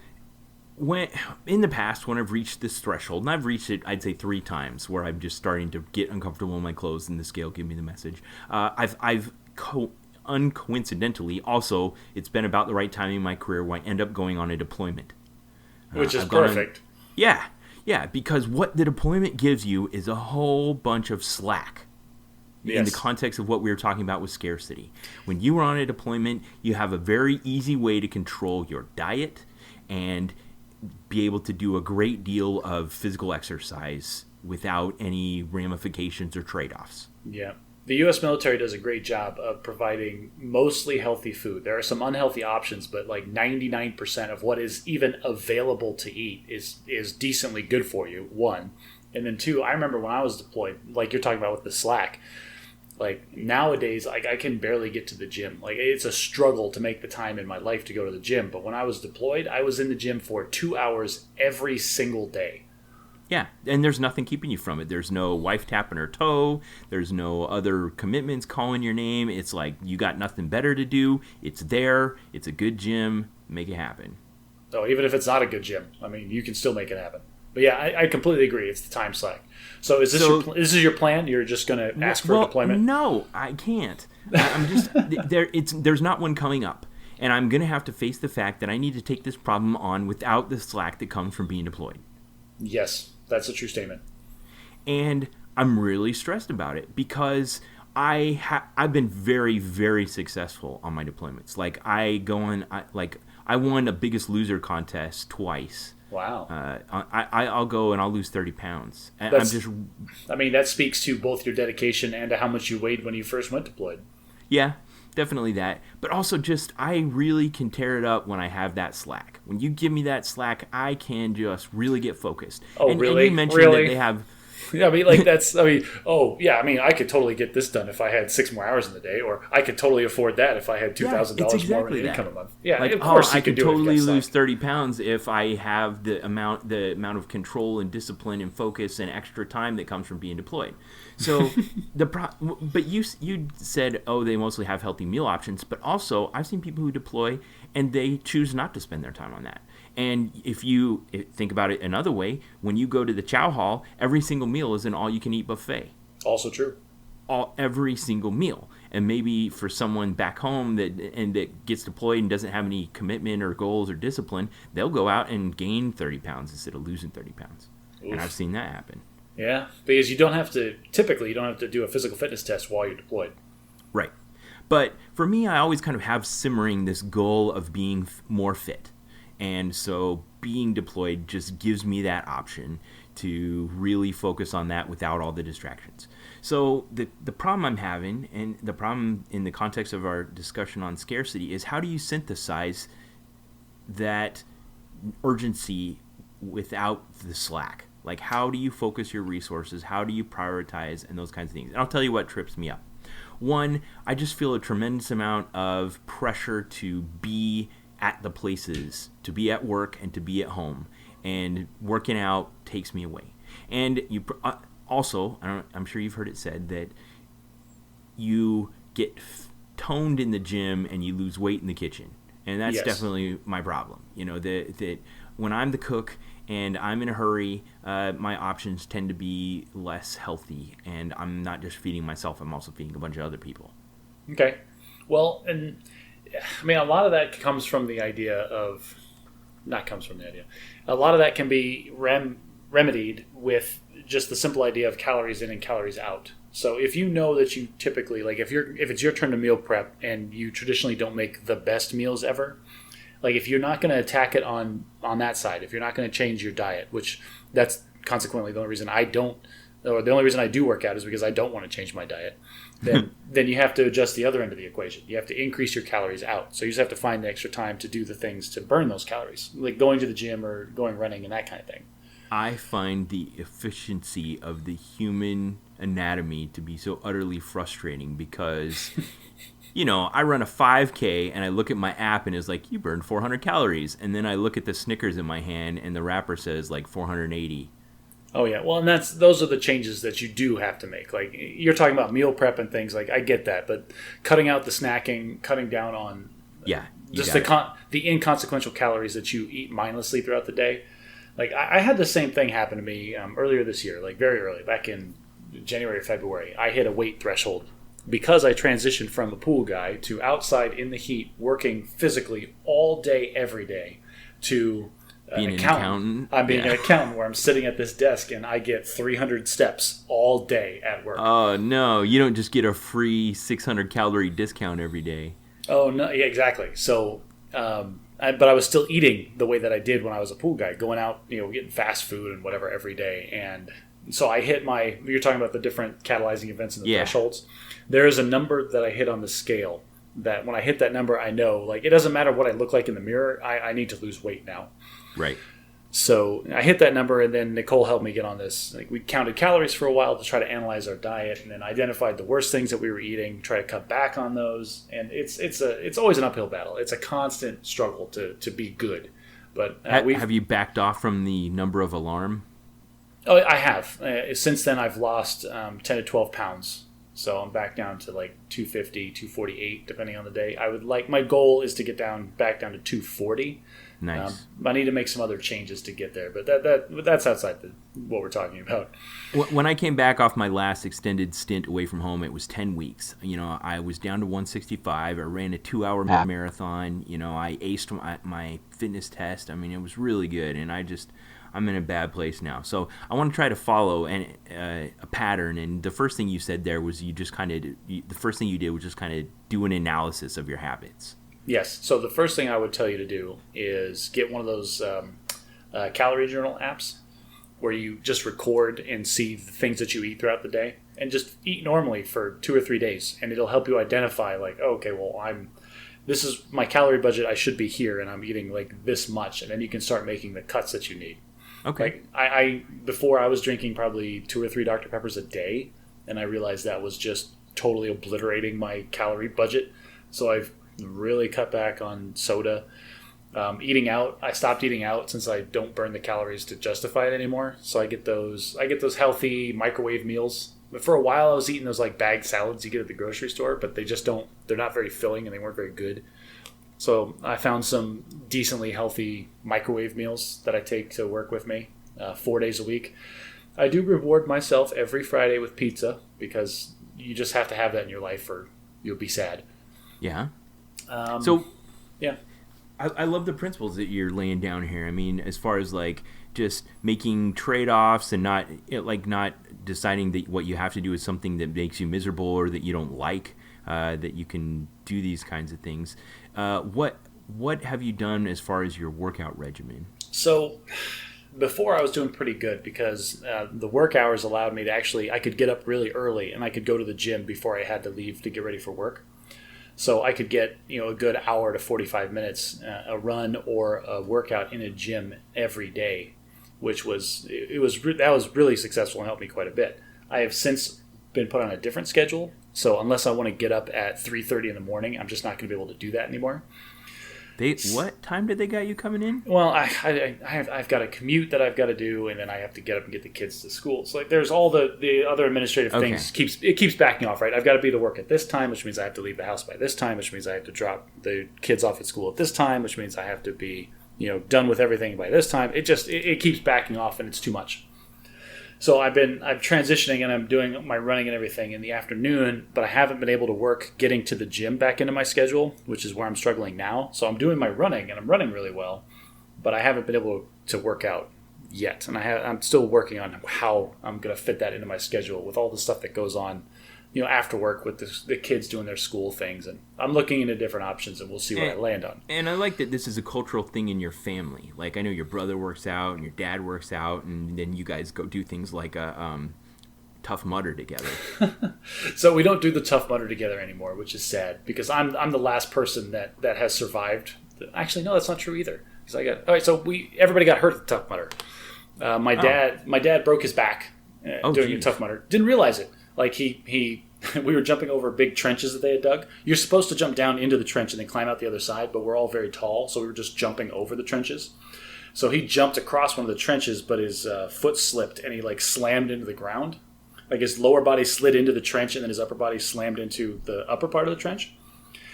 when in the past, when I've reached this threshold, and I've reached it, I'd say 3 times, where I'm just starting to get uncomfortable in my clothes and the scale give me the message. Uncoincidentally, also, it's been about the right time in my career where I end up going on a deployment. Which is perfect. Yeah. Yeah, because what the deployment gives you is a whole bunch of slack. Yes. In the context of what we were talking about with scarcity. When you are on a deployment, you have a very easy way to control your diet and be able to do a great deal of physical exercise without any ramifications or trade-offs. Yeah. The U.S. military does a great job of providing mostly healthy food. There are some unhealthy options, but like 99% of what is even available to eat is decently good for you, one. And then two, I remember when I was deployed, like you're talking about with the slack, like nowadays, like I can barely get to the gym. Like it's a struggle to make the time in my life to go to the gym. But when I was deployed, I was in the gym for 2 hours every single day. Yeah, and there's nothing keeping you from it. There's no wife tapping her toe. There's no other commitments calling your name. It's like you got nothing better to do. It's there. It's a good gym. Make it happen. Oh, even if it's not a good gym, I mean, you can still make it happen. But yeah, I completely agree. It's the time slack. So is this your plan? You're just going to ask for a deployment? No, I can't. I'm just there's not one coming up, and I'm going to have to face the fact that I need to take this problem on without the slack that comes from being deployed. Yes, that's a true statement. And I'm really stressed about it because I've been very, very successful on my deployments. Like I won a Biggest Loser contest twice. Wow. I'll go and I'll lose 30 pounds. I mean, that speaks to both your dedication and to how much you weighed when you first went deployed. Yeah, definitely that. But also just, I really can tear it up when I have that slack. When you give me that slack, I can just really get focused. Oh, really? And you mentioned that they have... Yeah, I mean, like I could totally get this done if I had 6 more hours in the day, or I could totally afford that if I had $2,000 more in income a month. Yeah, like, of course I could totally lose 30 pounds if I have the amount of control and discipline and focus and extra time that comes from being deployed. So but you said, oh, they mostly have healthy meal options, but also I've seen people who deploy and they choose not to spend their time on that. And if you think about it another way, when you go to the chow hall, every single meal is an all-you-can-eat buffet. Also true. Every single meal. And maybe for someone back home that gets deployed and doesn't have any commitment or goals or discipline, they'll go out and gain 30 pounds instead of losing 30 pounds. Oof. And I've seen that happen. Yeah, because you don't have to do a physical fitness test while you're deployed. Right. But for me, I always kind of have simmering this goal of being more fit. And so being deployed just gives me that option to really focus on that without all the distractions. So the problem I'm having, and the problem in the context of our discussion on scarcity, is how do you synthesize that urgency without the slack? Like, how do you focus your resources? How do you prioritize? And those kinds of things. And I'll tell you what trips me up. One, I just feel a tremendous amount of pressure to be at the places, to be at work and to be at home, and working out takes me away. And you also, I'm sure you've heard it said that you get toned in the gym and you lose weight in the kitchen, and that's definitely my problem. You know, that when I'm the cook and I'm in a hurry, my options tend to be less healthy, and I'm not just feeding myself, I'm also feeding a bunch of other people. Okay. Well, and I mean, a lot of that comes from the idea of, not comes from the idea, a lot of that can be remedied with just the simple idea of calories in and calories out. So if you know that you typically, like if it's your turn to meal prep and you traditionally don't make the best meals ever, like if you're not going to attack it on that side, if you're not going to change your diet, which that's consequently the only reason I do work out is because I don't want to change my diet, then you have to adjust the other end of the equation. You have to increase your calories out. So you just have to find the extra time to do the things to burn those calories, like going to the gym or going running and that kind of thing. I find the efficiency of the human anatomy to be so utterly frustrating because, you know, I run a 5K and I look at my app and it's like, you burned 400 calories. And then I look at the Snickers in my hand and the wrapper says like 480. Oh yeah, well, and those are the changes that you do have to make. Like you're talking about meal prep and things. Like I get that, but cutting out the snacking, cutting down on just the inconsequential calories that you eat mindlessly throughout the day. Like I had the same thing happen to me earlier this year, like very early, back in January or February. I hit a weight threshold because I transitioned from a pool guy to outside in the heat, working physically all day, every day, to Being an accountant. I'm being an accountant where I'm sitting at this desk and I get 300 steps all day at work. Oh, no. You don't just get a free 600 calorie discount every day. Oh, no. Yeah, exactly. So, but I was still eating the way that I did when I was a pool guy, going out, getting fast food and whatever every day. And so I hit you're talking about the different catalyzing events and the thresholds. There is a number that I hit on the scale that when I hit that number, I know, it doesn't matter what I look like in the mirror. I need to lose weight now. Right. So I hit that number, and then Nicole helped me get on this. We counted calories for a while to try to analyze our diet, and then identified the worst things that we were eating, try to cut back on those. And it's always an uphill battle. It's a constant struggle to be good. But have you backed off from the number of alarm? Oh, I have. Since then, I've lost 10 to 12 pounds. So I'm back down to 250, 248, depending on the day. My goal is to get back down to 240. Nice. I need to make some other changes to get there, but that's outside what we're talking about. When I came back off my last extended stint away from home, it was 10 weeks. I was down to 165. I ran a 2-hour marathon. I aced my fitness test. I mean, it was really good, and I'm in a bad place now. So I want to try to follow a pattern. And the first thing you said there was the first thing you did was just kind of do an analysis of your habits. Yes. So the first thing I would tell you to do is get one of those calorie journal apps where you just record and see the things that you eat throughout the day, and just eat normally for 2 or 3 days. And it'll help you identify this is my calorie budget. I should be here, and I'm eating this much. And then you can start making the cuts that you need. Okay. Before I was drinking probably 2 or 3 Dr. Peppers a day, and I realized that was just totally obliterating my calorie budget. So I've really cut back on soda. Eating out, I stopped eating out since I don't burn the calories to justify it anymore. So I get those healthy microwave meals. But for a while I was eating those bagged salads you get at the grocery store, but they're not very filling and they weren't very good. So I found some decently healthy microwave meals that I take to work with me 4 days a week. I do reward myself every Friday with pizza because you just have to have that in your life or you'll be sad. Yeah. Yeah. I love the principles that you're laying down here. I mean, as far as just making trade-offs and not deciding that what you have to do is something that makes you miserable or that you don't like, that you can do these kinds of things. What have you done as far as your workout regimen? So before I was doing pretty good because the work hours allowed me to I could get up really early and I could go to the gym before I had to leave to get ready for work. So I could get a good hour to 45 minutes a run or a workout in a gym every day, which was really successful and helped me quite a bit. I have since been put on a different schedule, so unless I want to get up at 3:30 in the morning, I'm just not going to be able to do that anymore. What time did they got you coming in? Well, I've got a commute that I've got to do, and then I have to get up and get the kids to school. So there's all the other administrative things. It keeps backing off, right? I've got to be to work at this time, which means I have to leave the house by this time, which means I have to drop the kids off at school at this time, which means I have to be done with everything by this time. It keeps backing off, and it's too much. So I'm transitioning and I'm doing my running and everything in the afternoon, but I haven't been able to work getting to the gym back into my schedule, which is where I'm struggling now. So I'm doing my running and I'm running really well, but I haven't been able to work out yet. And I'm still working on how I'm going to fit that into my schedule with all the stuff that goes on, after work with the kids doing their school things. And I'm looking into different options and we'll see where I land on. And I like that this is a cultural thing in your family. I know your brother works out and your dad works out, and then you guys go do things like a Tough Mudder together. So we don't do the Tough Mudder together anymore, which is sad because I'm the last person that has survived. Actually, no, that's not true either. All right, so everybody got hurt at the Tough Mudder. My dad broke his back doing a Tough Mudder. Didn't realize it. We were jumping over big trenches that they had dug. You're supposed to jump down into the trench and then climb out the other side, but we're all very tall, so we were just jumping over the trenches. So he jumped across one of the trenches, but his foot slipped and he slammed into the ground. His lower body slid into the trench and then his upper body slammed into the upper part of the trench.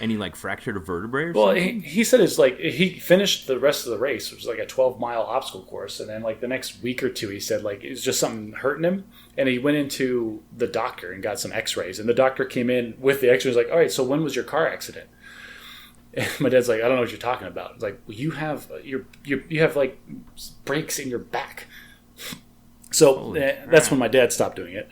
And he fractured a vertebrae or something? Well, he said he finished the rest of the race, which was a 12-mile obstacle course. And then the next week or two, he said it was just something hurting him. And he went into the doctor and got some x-rays. And the doctor came in with the x-rays all right, so when was your car accident? And my dad's like, I don't know what you're talking about. It's like, well, you have you have like breaks in your back. So that's when my dad stopped doing it.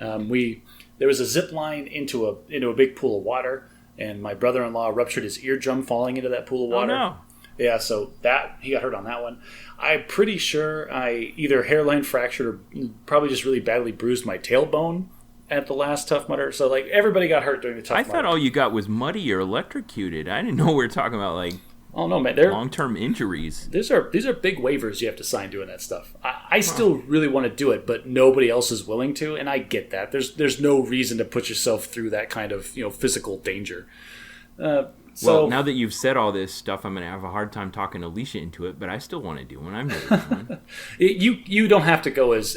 There was a zip line into a big pool of water, and my brother-in-law ruptured his eardrum falling into that pool of water. Oh no. Yeah, so he got hurt on that one. I'm pretty sure I either hairline fractured or probably just really badly bruised my tailbone at the last Tough Mudder. So like everybody got hurt during the Tough Mudder. I thought all you got was muddy or electrocuted. I didn't know we were talking about like no, man, long-term injuries. These are big waivers you have to sign doing that stuff. I still really want to do it, but nobody else is willing to, and I get that. There's no reason to put yourself through that kind of physical danger. Well, now that you've said all this stuff, I'm going to have a hard time talking Alicia into it, but I still want to do one. I'm ready for one. You don't have to go as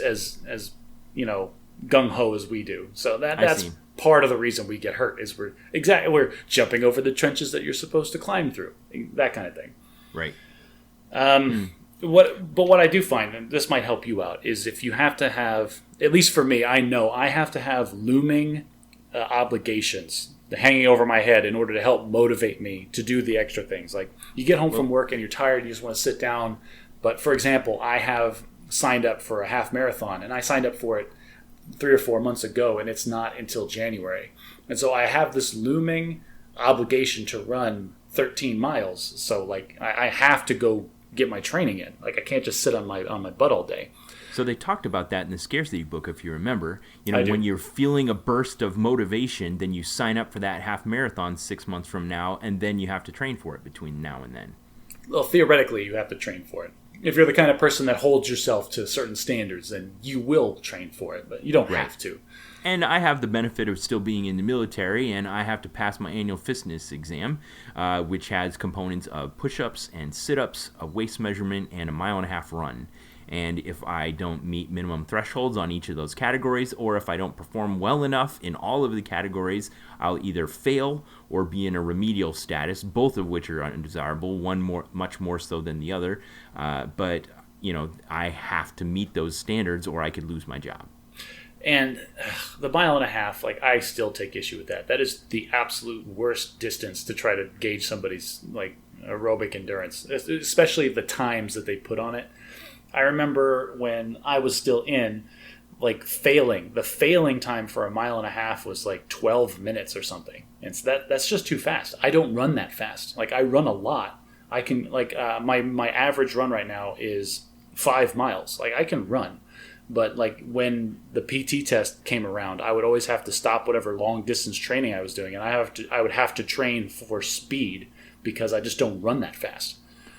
gung ho as we do. So that's part of the reason we get hurt is we're jumping over the trenches that you're supposed to climb through, that kind of thing. Right. What I do find, and this might help you out, is if you have to have, at least for me, I know I have to have looming obligations hanging over my head in order to help motivate me to do the extra things. Like you get home from work and you're tired and you just want to sit down. But for example, I have signed up for a half marathon, and I signed up for it 3 or 4 months ago, and it's not until January. And so I have this looming obligation to run 13 miles. So like I have to go get my training in. Like I can't just sit on my butt all day. So they talked about that in the scarcity book, if you remember. When you're feeling a burst of motivation, then you sign up for that half marathon 6 months from now, and then you have to train for it between now and then. Well, theoretically, you have to train for it. If you're the kind of person that holds yourself to certain standards, then you will train for it, but you don't have to. And I have the benefit of still being in the military, and I have to pass my annual fitness exam, which has components of push-ups and sit-ups, a waist measurement, and a 1.5 mile run. And if I don't meet minimum thresholds on each of those categories, or if I don't perform well enough in all of the categories, I'll either fail or be in a remedial status, both of which are undesirable, one much more so than the other. But I have to meet those standards or I could lose my job. And the 1.5 miles, like I still take issue with that. That is the absolute worst distance to try to gauge somebody's like aerobic endurance, especially the times that they put on it. I remember when I was still in, like the failing time for a 1.5 miles was like 12 minutes or something. And so that's just too fast. I don't run that fast. Like I run a lot. I can my average run right now is 5 miles. Like I can run. But like when the PT test came around, I would always have to stop whatever long distance training I was doing, and I would have to train for speed because I just don't run that fast.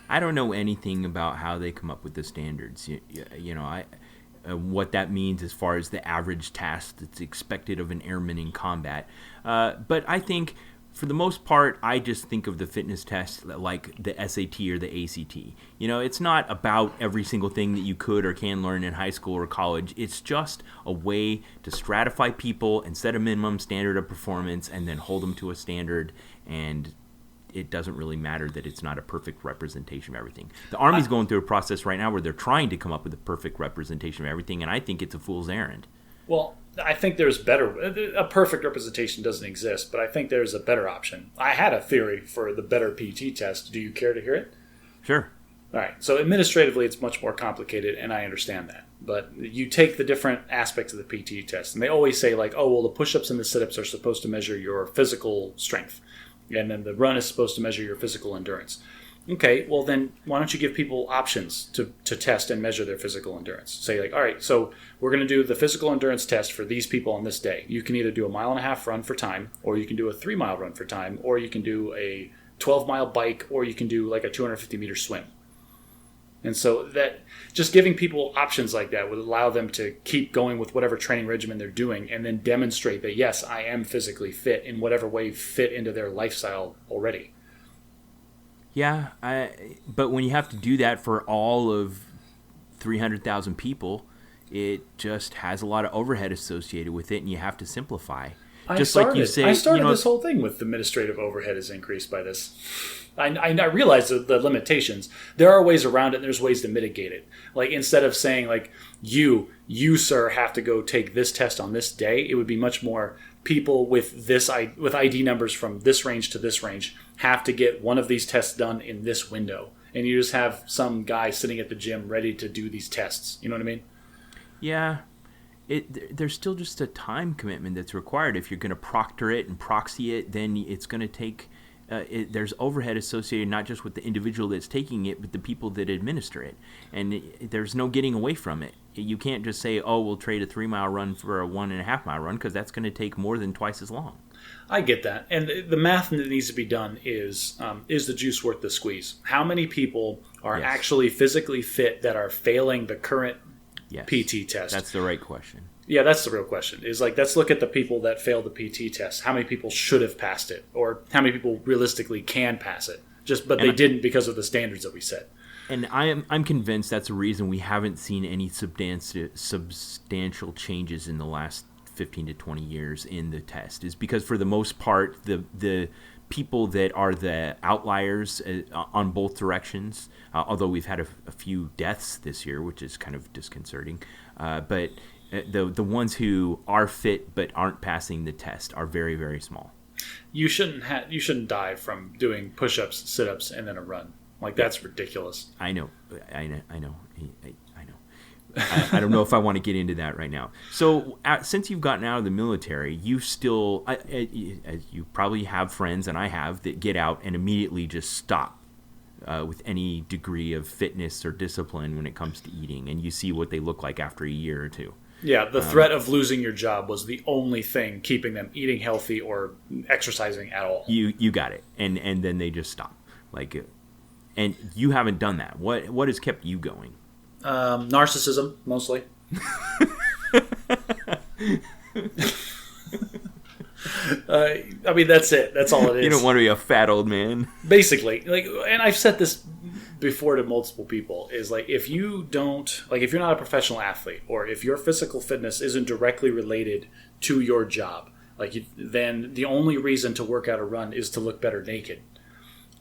I don't know anything about how they come up with the standards. What that means as far as the average task that's expected of an airman in combat. But I think, for the most part, I just think of the fitness test like the SAT or the ACT. It's not about every single thing that you could or can learn in high school or college. It's just a way to stratify people and set a minimum standard of performance and then hold them to a standard, and it doesn't really matter that it's not a perfect representation of everything. The Army's going through a process right now where they're trying to come up with a perfect representation of everything, and I think it's a fool's errand. Well, I think there's better. A perfect representation doesn't exist, but I think there's a better option. I had a theory for the better PT test. Do you care to hear it? Sure. All right. So administratively, it's much more complicated, and I understand that. But you take the different aspects of the PT test, and they always say like, oh, well, the push-ups and the sit-ups are supposed to measure your physical strength. And then the run is supposed to measure your physical endurance. Okay, well then why don't you give people options to test and measure their physical endurance? Say like, all right, so we're going to do the physical endurance test for these people on this day. You can either do a 1.5 mile run for time, or you can do a 3 mile run for time, or you can do a 12-mile bike, or you can do like a 250-meter swim. And so that just giving people options like that would allow them to keep going with whatever training regimen they're doing, and then demonstrate that, yes, I am physically fit in whatever way fit into their lifestyle already. Yeah, but when you have to do that for all of 300,000 people, it just has a lot of overhead associated with it, and you have to simplify. Just like you say, I started this whole thing with administrative overhead is increased by this. I realize the limitations. There are ways around it, and there's ways to mitigate it. Like, instead of saying, like, you, sir, have to go take this test on this day, it would be much more people with ID numbers from this range to this range have to get one of these tests done in this window. And you just have some guy sitting at the gym ready to do these tests. You know what I mean? Yeah. There's still just a time commitment that's required. If you're going to proctor it and proxy it, then it's going to take... there's overhead associated not just with the individual that's taking it, but the people that administer it. And there's no getting away from it. You can't just say, oh, we'll trade a 3-mile run for a 1.5-mile run, because that's going to take more than twice as long. I get that. And the math that needs to be done is the juice worth the squeeze? How many people are actually physically fit that are failing the current PT test? That's the right question. Yeah, that's the real question. Is like, let's look at the people that failed the PT test. How many people should have passed it? Or how many people realistically can pass it? But they didn't because of the standards that we set. And I'm convinced that's the reason we haven't seen any substantial changes in the last 15 to 20 years in the test, is because for the most part, the people that are the outliers on both directions, although we've had a few deaths this year, which is kind of disconcerting, but the ones who are fit but aren't passing the test are very, very small. You shouldn't die from doing push-ups, sit-ups, and then a run. Like, that's ridiculous. I know. I don't know if I want to get into that right now. So since you've gotten out of the military, you still, you probably have friends, and I have, that get out and immediately just stop with any degree of fitness or discipline when it comes to eating, and you see what they look like after a year or two. Yeah, the threat of losing your job was the only thing keeping them eating healthy or exercising at all. You got it, and then they just stop. Like, and you haven't done that. What has kept you going? Narcissism, mostly. I mean, that's it. That's all it is. You don't want to be a fat old man. Basically, like, and I've said this before to multiple people, is like, if you're not a professional athlete, or if your physical fitness isn't directly related to your job, then the only reason to work out or run is to look better naked.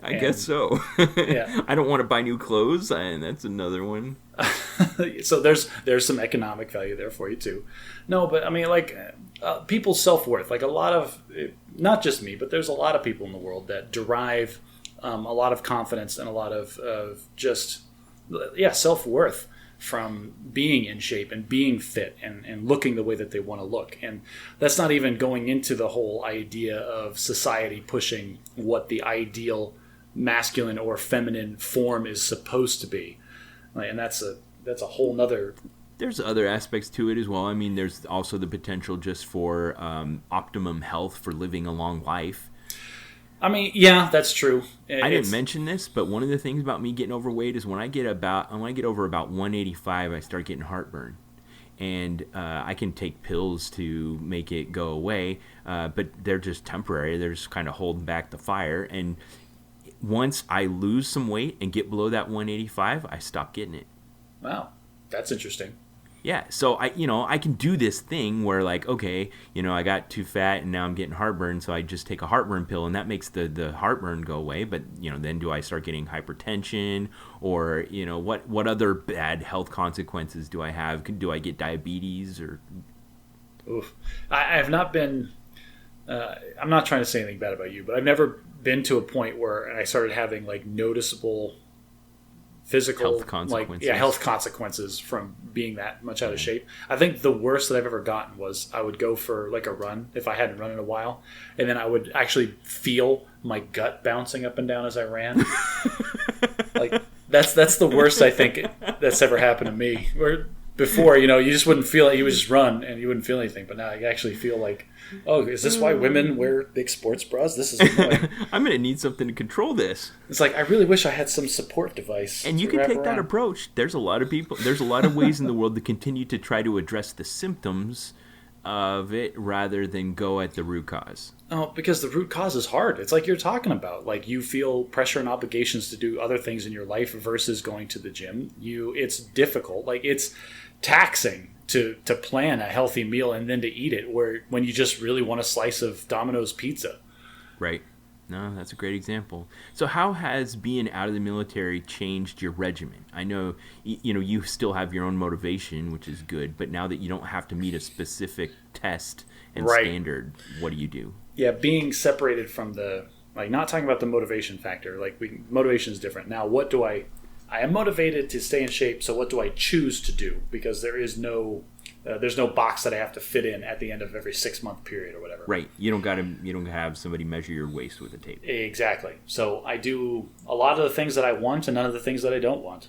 I guess so. Yeah. I don't want to buy new clothes, and that's another one. So there's some economic value there for you too. No, but I mean, like, people's self-worth, like, a lot of, not just me, but there's a lot of people in the world that derive a lot of confidence and a lot of just self-worth from being in shape and being fit and looking the way that they want to look. And that's not even going into the whole idea of society pushing what the ideal masculine or feminine form is supposed to be. And that's a whole nother... There's other aspects to it as well. I mean, there's also the potential just for optimum health, for living a long life. I mean, yeah, that's true. I didn't mention this, but one of the things about me getting overweight is when I get over about 185, I start getting heartburn. And I can take pills to make it go away, but they're just temporary. They're just kind of holding back the fire. And once I lose some weight and get below that 185, I stop getting it. Wow, that's interesting. Yeah, so I can do this thing where, like, okay, I got too fat and now I'm getting heartburn, so I just take a heartburn pill and that makes the heartburn go away. But then do I start getting hypertension, or what other bad health consequences do I have? Do I get diabetes or? Oof, I have not been. I'm not trying to say anything bad about you, but I've never been to a point where I started having, like, noticeable physical health consequences from being that much out of shape. I think the worst that I've ever gotten was I would go for, like, a run if I hadn't run in a while, and then I would actually feel my gut bouncing up and down as I ran. Like, that's the worst I think that's ever happened to me. Where before, you just wouldn't feel it. You would just run and you wouldn't feel anything. But now you actually feel like, oh, is this why women wear big sports bras? This is annoying. I'm going to need something to control this. It's like, I really wish I had some support device. And you can take that approach. There's a lot of people, there's a lot of ways in the world to continue to try to address the symptoms of it rather than go at the root cause. Oh, because the root cause is hard. It's like you're talking about. Like, you feel pressure and obligations to do other things in your life versus going to the gym. It's difficult. Like, it's taxing to plan a healthy meal and then to eat it, where when you just really want a slice of Domino's pizza. Right. No, that's a great example. So how has being out of the military changed your regimen? I know, you still have your own motivation, which is good, but now that you don't have to meet a specific test and standard, what do you do? Yeah, being separated from not talking about the motivation factor. Motivation is different. Now, what do I am motivated to stay in shape, so what do I choose to do? Because there is there's no box that I have to fit in at the end of every 6-month period or whatever. Right. You don't have somebody measure your waist with a tape. Exactly. So I do a lot of the things that I want and none of the things that I don't want.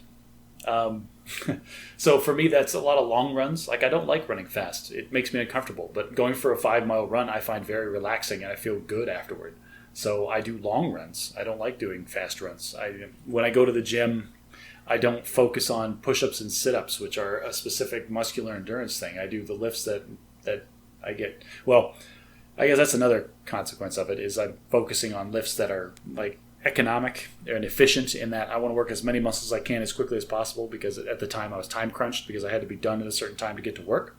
So for me, that's a lot of long runs. I don't like running fast. It makes me uncomfortable. But going for a 5-mile run, I find very relaxing and I feel good afterward. So I do long runs. I don't like doing fast runs. When I go to the gym, I don't focus on push-ups and sit-ups, which are a specific muscular endurance thing. I do the lifts that I get. Well, I guess that's another consequence of it, is I'm focusing on lifts that are economic and efficient, in that I want to work as many muscles as I can as quickly as possible, because at the time I was time crunched because I had to be done at a certain time to get to work.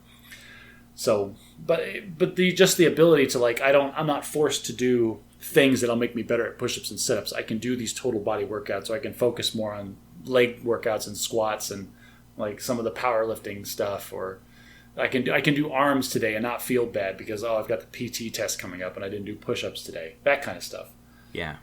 So, but the ability to I'm not forced to do things that'll make me better at push-ups and sit-ups. I can do these total body workouts, so I can focus more on leg workouts and squats and some of the powerlifting stuff, or I can do arms today and not feel bad because I've got the PT test coming up and I didn't do push-ups today. That kind of stuff. Yeah.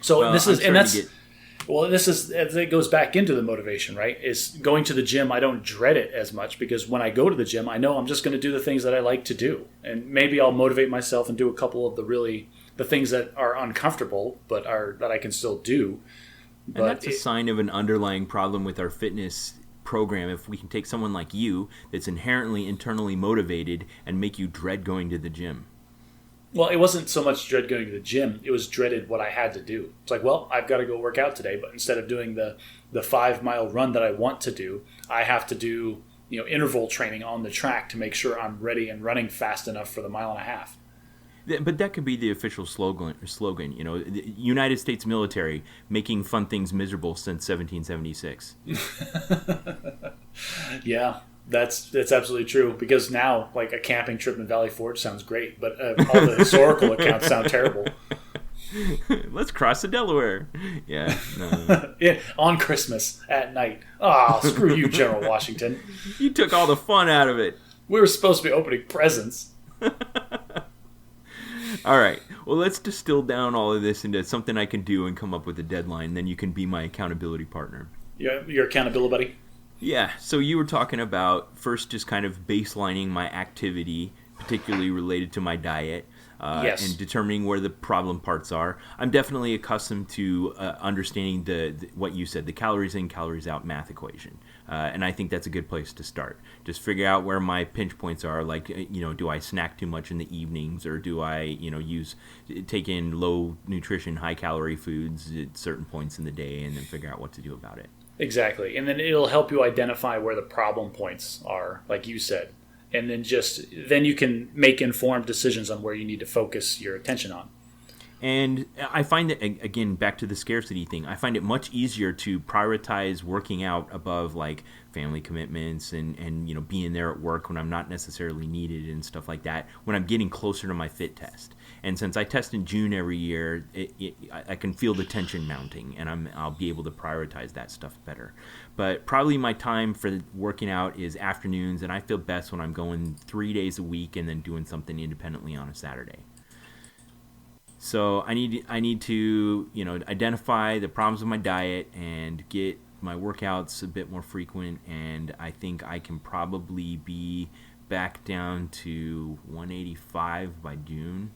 So it goes back into the motivation, right? Is going to the gym. I don't dread it as much because when I go to the gym, I know I'm just going to do the things that I like to do, and maybe I'll motivate myself and do a couple of the things that are uncomfortable but that I can still do. And that's a sign of an underlying problem with our fitness program. If we can take someone like you that's inherently internally motivated and make you dread going to the gym. Well, it wasn't so much dread going to the gym. It was dreaded what I had to do. It's I've got to go work out today, but instead of doing the 5-mile run that I want to do, I have to do interval training on the track to make sure I'm ready and running fast enough for the 1.5 miles. But that could be the official slogan. The United States military, making fun things miserable since 1776. Yeah, that's absolutely true. Because now, a camping trip in Valley Forge sounds great, but all the historical accounts sound terrible. Let's cross the Delaware. Yeah. No. Yeah, on Christmas at night. Oh, screw you, General Washington. You took all the fun out of it. We were supposed to be opening presents. All right. Well, let's distill down all of this into something I can do and come up with a deadline. Then you can be my accountability partner. Your accountability buddy? Yeah. So you were talking about first just kind of baselining my activity, particularly related to my diet, yes. and determining where the problem parts are. I'm definitely accustomed to understanding the what you said, the calories in, calories out math equation. And I think that's a good place to start. Just figure out where my pinch points are. Do I snack too much in the evenings, or do I, take in low nutrition, high calorie foods at certain points in the day, and then figure out what to do about it. Exactly. And then it'll help you identify where the problem points are, like you said. And then you can make informed decisions on where you need to focus your attention on. And I find that, again, back to the scarcity thing, I find it much easier to prioritize working out above family commitments and being there at work when I'm not necessarily needed and stuff like that, when I'm getting closer to my fit test. And since I test in June every year, I can feel the tension mounting, and I'll be able to prioritize that stuff better. But probably my time for working out is afternoons, and I feel best when I'm going 3 days a week and then doing something independently on a Saturday. So I need to identify the problems with my diet and get my workouts a bit more frequent, and I think I can probably be back down to 185 by June.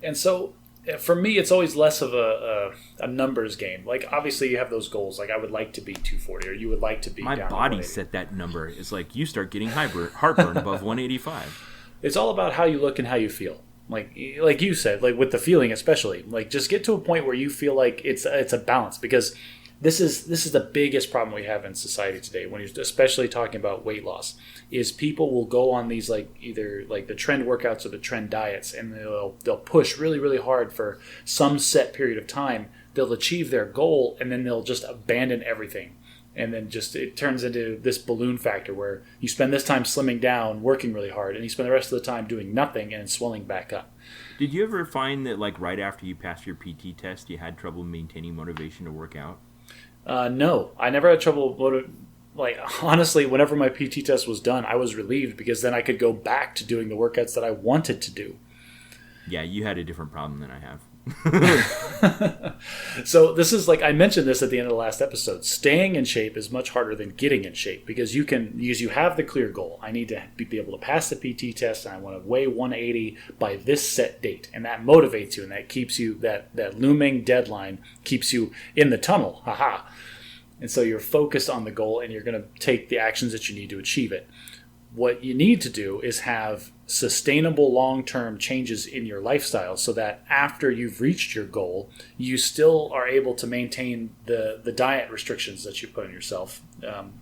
And so for me, it's always less of a numbers game. Obviously you have those goals. I would like to be 240, or you would like to be my down body set that number. It's you start getting heartburn above 185. It's all about how you look and how you feel. Like you said, with the feeling especially, just get to a point where you feel like it's a balance, because this is the biggest problem we have in society today, when you're especially talking about weight loss, is people will go on these either the trend workouts or the trend diets, and they'll push really, really hard for some set period of time. They'll achieve their goal, and then they'll just abandon everything. And then just it turns into this balloon factor where you spend this time slimming down, working really hard, and you spend the rest of the time doing nothing and swelling back up. Did you ever find that, like, right after you passed your PT test, you had trouble maintaining motivation to work out? No, I never had trouble. Like, honestly, whenever my PT test was done, I was relieved because then I could go back to doing the workouts that I wanted to do. Yeah, you had a different problem than I have. So this is like I mentioned this at the end of the last episode. Staying in shape is much harder than getting in shape because you have the clear goal. I need to be able to pass the PT test, and I want to weigh 180 by this set date, and that motivates you, and that keeps you that looming deadline keeps you in the tunnel. Haha. And so you're focused on the goal, and you're going to take the actions that you need to achieve it. What you need to do is have sustainable long-term changes in your lifestyle so that after you've reached your goal, you still are able to maintain the diet restrictions that you put on yourself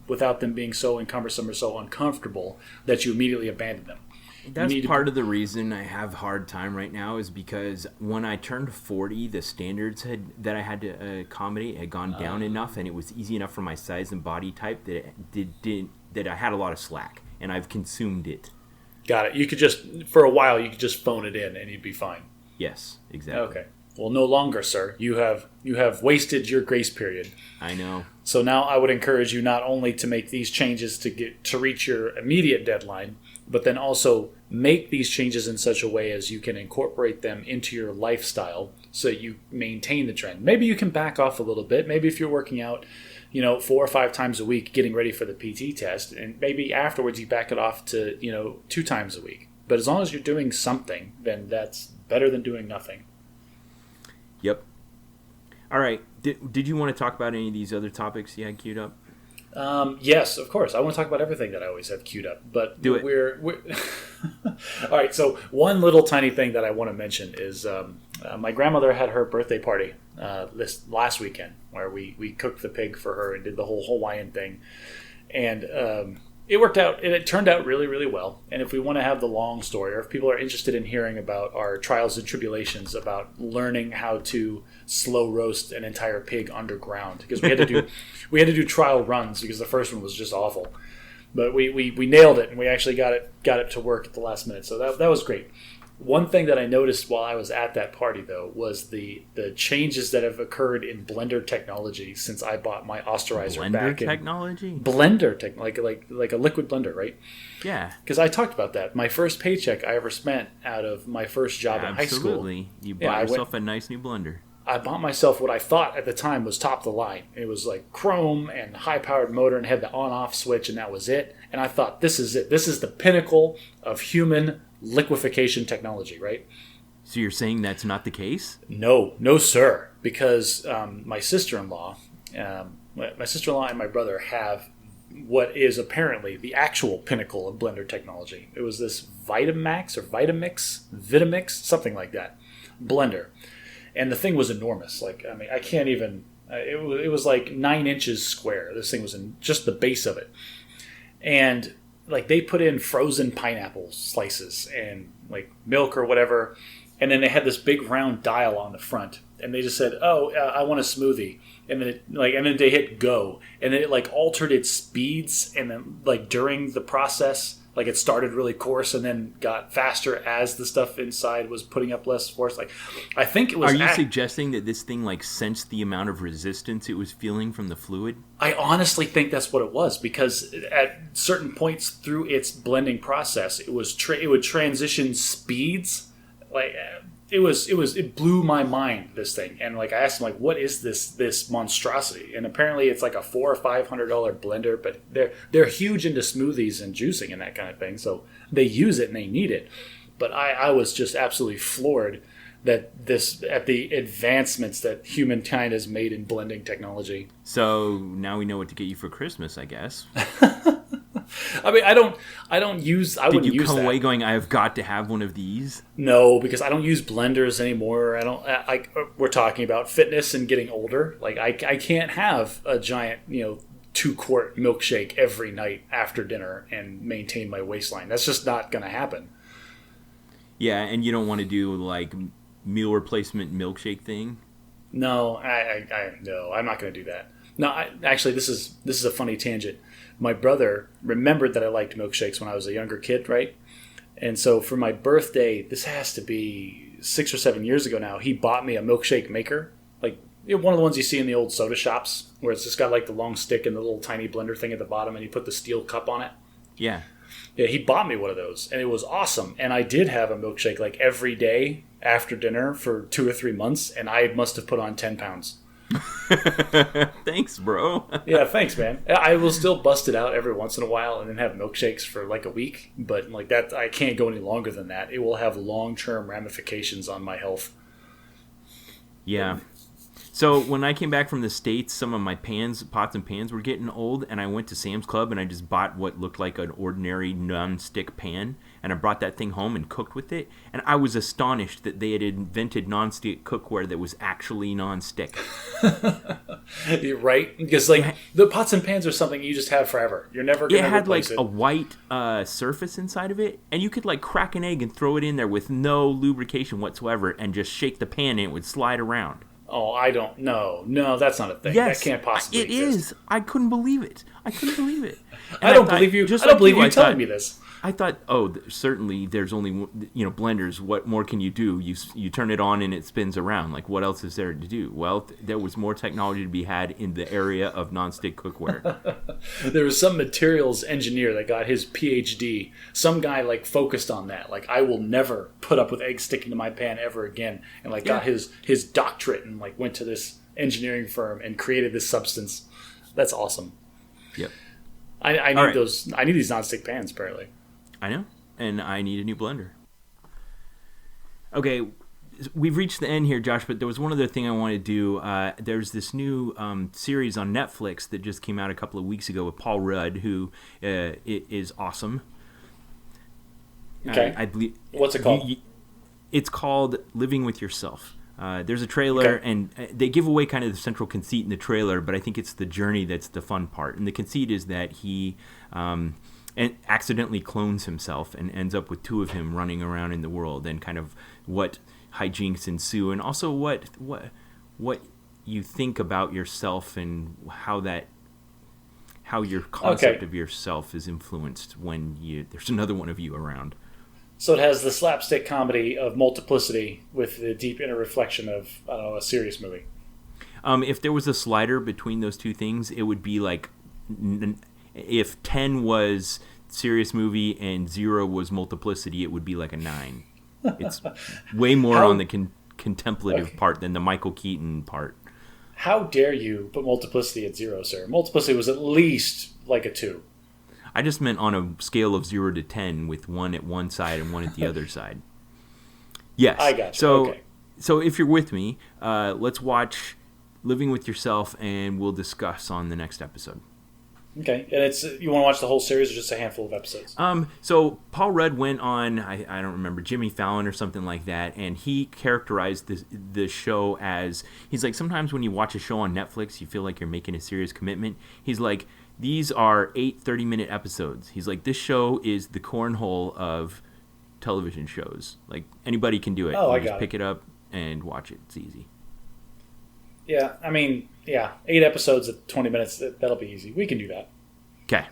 without them being so cumbersome or so uncomfortable that you immediately abandon them. That's part of the reason I have a hard time right now is because when I turned 40, the standards that I had to accommodate had gone down enough, and it was easy enough for my size and body type that I had a lot of slack, and I've consumed it. Got it. You could just, for a while, you could just phone it in and you'd be fine. Yes, exactly. Okay. Well, no longer, sir. You have wasted your grace period. I know. So now I would encourage you not only to make these changes to reach your immediate deadline, but then also make these changes in such a way as you can incorporate them into your lifestyle so you maintain the trend. Maybe you can back off a little bit. Maybe if you're working out, 4 or 5 times a week getting ready for the PT test, and maybe afterwards you back it off to, 2 times a week. But as long as you're doing something, then that's better than doing nothing. Yep. All right. Did you want to talk about any of these other topics you had queued up? Yes, of course. I want to talk about everything that I always have queued up. But do it. We're all right. So one little tiny thing that I want to mention is my grandmother had her birthday party this last weekend, where we cooked the pig for her and did the whole Hawaiian thing, and it worked out. And it turned out really, really well. And if we want to have the long story, or if people are interested in hearing about our trials and tribulations about learning how to slow roast an entire pig underground, because we had to do trial runs because the first one was just awful, but we nailed it, and we actually got it to work at the last minute. So that was great. One thing that I noticed while I was at that party, though, was the changes that have occurred in blender technology since I bought my Osterizer back in... Blender technology? Like a liquid blender, right? Yeah. Because I talked about that. My first paycheck I ever spent out of my first job in high school. Absolutely. You bought yourself a nice new blender. I bought myself what I thought at the time was top of the line. It was like chrome and high-powered motor and had the on-off switch, and that was it. And I thought, this is it. This is the pinnacle of human liquefaction technology, right? So you're saying that's not the case? No, sir. Because my sister-in-law and my brother have what is apparently the actual pinnacle of blender technology. It was this Vitamix, something like that, blender. And the thing was enormous. I can't even... It was like 9 inches square. This thing was in just the base of it. And they put in frozen pineapple slices and milk or whatever, and then they had this big round dial on the front, and they just said, I want a smoothie, and then they hit go, and then it altered its speeds, and then during the process, it started really coarse and then got faster as the stuff inside was putting up less force. I think it was... Are you suggesting that this thing sensed the amount of resistance it was feeling from the fluid? I honestly think that's what it was, because at certain points through its blending process, it would transition speeds. It blew my mind, this thing. And I asked them, what is this monstrosity? And apparently it's a $400 or $500 blender, but they're huge into smoothies and juicing and that kind of thing. So they use it and they need it. But I was just absolutely floored at the advancements that humankind has made in blending technology. So now we know what to get you for Christmas, I guess. I mean, I wouldn't use that. Did you come away going, I have got to have one of these? No, because I don't use blenders anymore. We're talking about fitness and getting older. I can't have a giant, 2-quart milkshake every night after dinner and maintain my waistline. That's just not going to happen. Yeah, and you don't want to do meal replacement milkshake thing? No, no, I'm not going to do that. No, actually, this is a funny tangent. My brother remembered that I liked milkshakes when I was a younger kid, right? And so for my birthday, this has to be 6 or 7 years ago now, he bought me a milkshake maker. Like one of the ones you see in the old soda shops where it's just got like the long stick and the little tiny blender thing at the bottom and you put the steel cup on it. Yeah. Yeah, he bought me one of those and it was awesome. And I did have a milkshake like every day after dinner for 2 or 3 months and I must have put on 10 pounds. Thanks, bro. Yeah, thanks, man. I will still bust it out every once in a while and then have milkshakes for like a week, but like that, I can't go any longer than that. It will have long-term ramifications on my health. Yeah. So when I came back from the States, some of my pots and pans were getting old, and I went to Sam's Club and I just bought what looked like an ordinary non-stick pan, and I brought that thing home and cooked with it, and I was astonished that they had invented non-stick cookware that was actually non-stick. You're right, because like the pots and pans are something you just have forever. You're never going to replace it. It had like a white surface inside of it, and you could like crack an egg and throw it in there with no lubrication whatsoever and just shake the pan and it would slide around. Oh, I don't know. No, that's not a thing. Yes, that can't possibly exist. It is. I couldn't believe it. I don't believe you. I don't believe you telling me this. I thought, certainly there's only, blenders. What more can you do? You turn it on and it spins around. Like, what else is there to do? Well, there was more technology to be had in the area of nonstick cookware. There was some materials engineer that got his PhD. Some guy, like, focused on that. Like, I will never put up with eggs sticking to my pan ever again. And, like, got his doctorate and, like, went to this engineering firm and created this substance. That's awesome. Yep. I need those. I need these nonstick pans, apparently. I know, and I need a new blender. Okay, we've reached the end here, Josh, but there was one other thing I wanted to do. There's this new series on Netflix that just came out a couple of weeks ago with Paul Rudd, who is awesome. Okay. I believe. What's it called? It's called Living with Yourself. There's a trailer, and they give away kind of the central conceit in the trailer, but I think it's the journey that's the fun part. And the conceit is that he and accidentally clones himself and ends up with two of him running around in the world, and kind of what hijinks ensue, and also what you think about yourself and how your concept of yourself is influenced when there's another one of you around. So it has the slapstick comedy of multiplicity with the deep inner reflection of, I don't know, a serious movie. If there was a slider between those two things, it would be like if 10 was serious movie and 0 was multiplicity, it would be like a 9. It's way more on the contemplative part than the Michael Keaton part. How dare you put multiplicity at 0, sir? Multiplicity was at least like a 2. I just meant on a scale of 0 to 10 with 1 at one side and 1 at the other side. Yes. I got you. So if you're with me, let's watch Living with Yourself, and we'll discuss on the next episode. Okay. And you want to watch the whole series or just a handful of episodes? So Paul Rudd went on, I don't remember, Jimmy Fallon or something like that, and he characterized the show as, he's like, sometimes when you watch a show on Netflix, you feel like you're making a serious commitment. He's like, these are 8 30-minute episodes. He's like, this show is the cornhole of television shows. Like, anybody can do it. Oh, you just pick it up and watch it. It's easy. Yeah, I mean, 8 episodes at 20 minutes, that'll be easy. We can do that. Okay.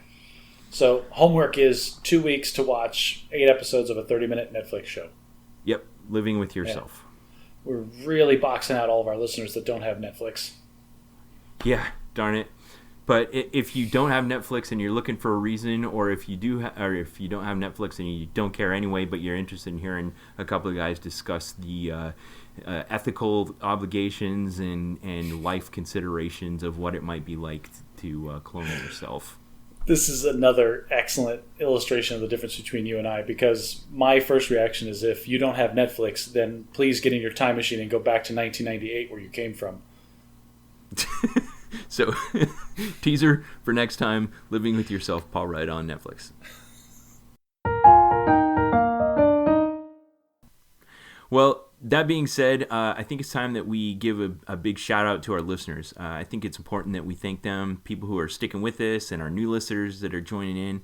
So, homework is 2 weeks to watch 8 episodes of a 30-minute Netflix show. Yep, Living with Yourself. Yeah. We're really boxing out all of our listeners that don't have Netflix. Yeah, darn it. But if you don't have Netflix and you're looking for a reason, or if you do, or if you don't have Netflix and you don't care anyway, but you're interested in hearing a couple of guys discuss the ethical obligations and life considerations of what it might be like to clone yourself. This is another excellent illustration of the difference between you and I, because my first reaction is, if you don't have Netflix, then please get in your time machine and go back to 1998 where you came from. So, teaser for next time, Living with Yourself, Paul Rudd on Netflix. Well, That being said, I think it's time that we give a big shout out to our listeners. I think it's important that we thank them, people who are sticking with us and our new listeners that are joining in.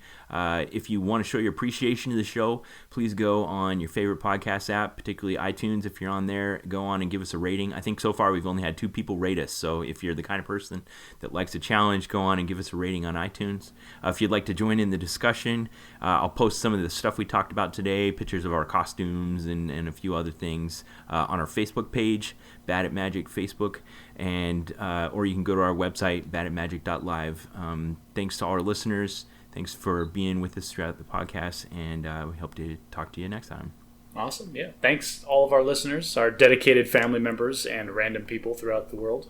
If you want to show your appreciation to the show, please go on your favorite podcast app, particularly iTunes. If you're on there, go on and give us a rating. I think so far we've only had 2 people rate us. So if you're the kind of person that likes a challenge, go on and give us a rating on iTunes. If you'd like to join in the discussion, I'll post some of the stuff we talked about today, pictures of our costumes and a few other things. On our Facebook page, Bad at Magic Facebook, and or you can go to our website, badatmagic.live. Thanks to all our listeners. Thanks for being with us throughout the podcast, and we hope to talk to you next time. Awesome, yeah. Thanks to all of our listeners, our dedicated family members, and random people throughout the world.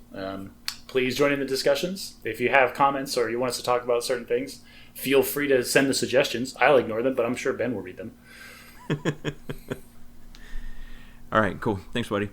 Please join in the discussions. If you have comments or you want us to talk about certain things, feel free to send the suggestions. I'll ignore them, but I'm sure Ben will read them. All right, cool. Thanks, buddy.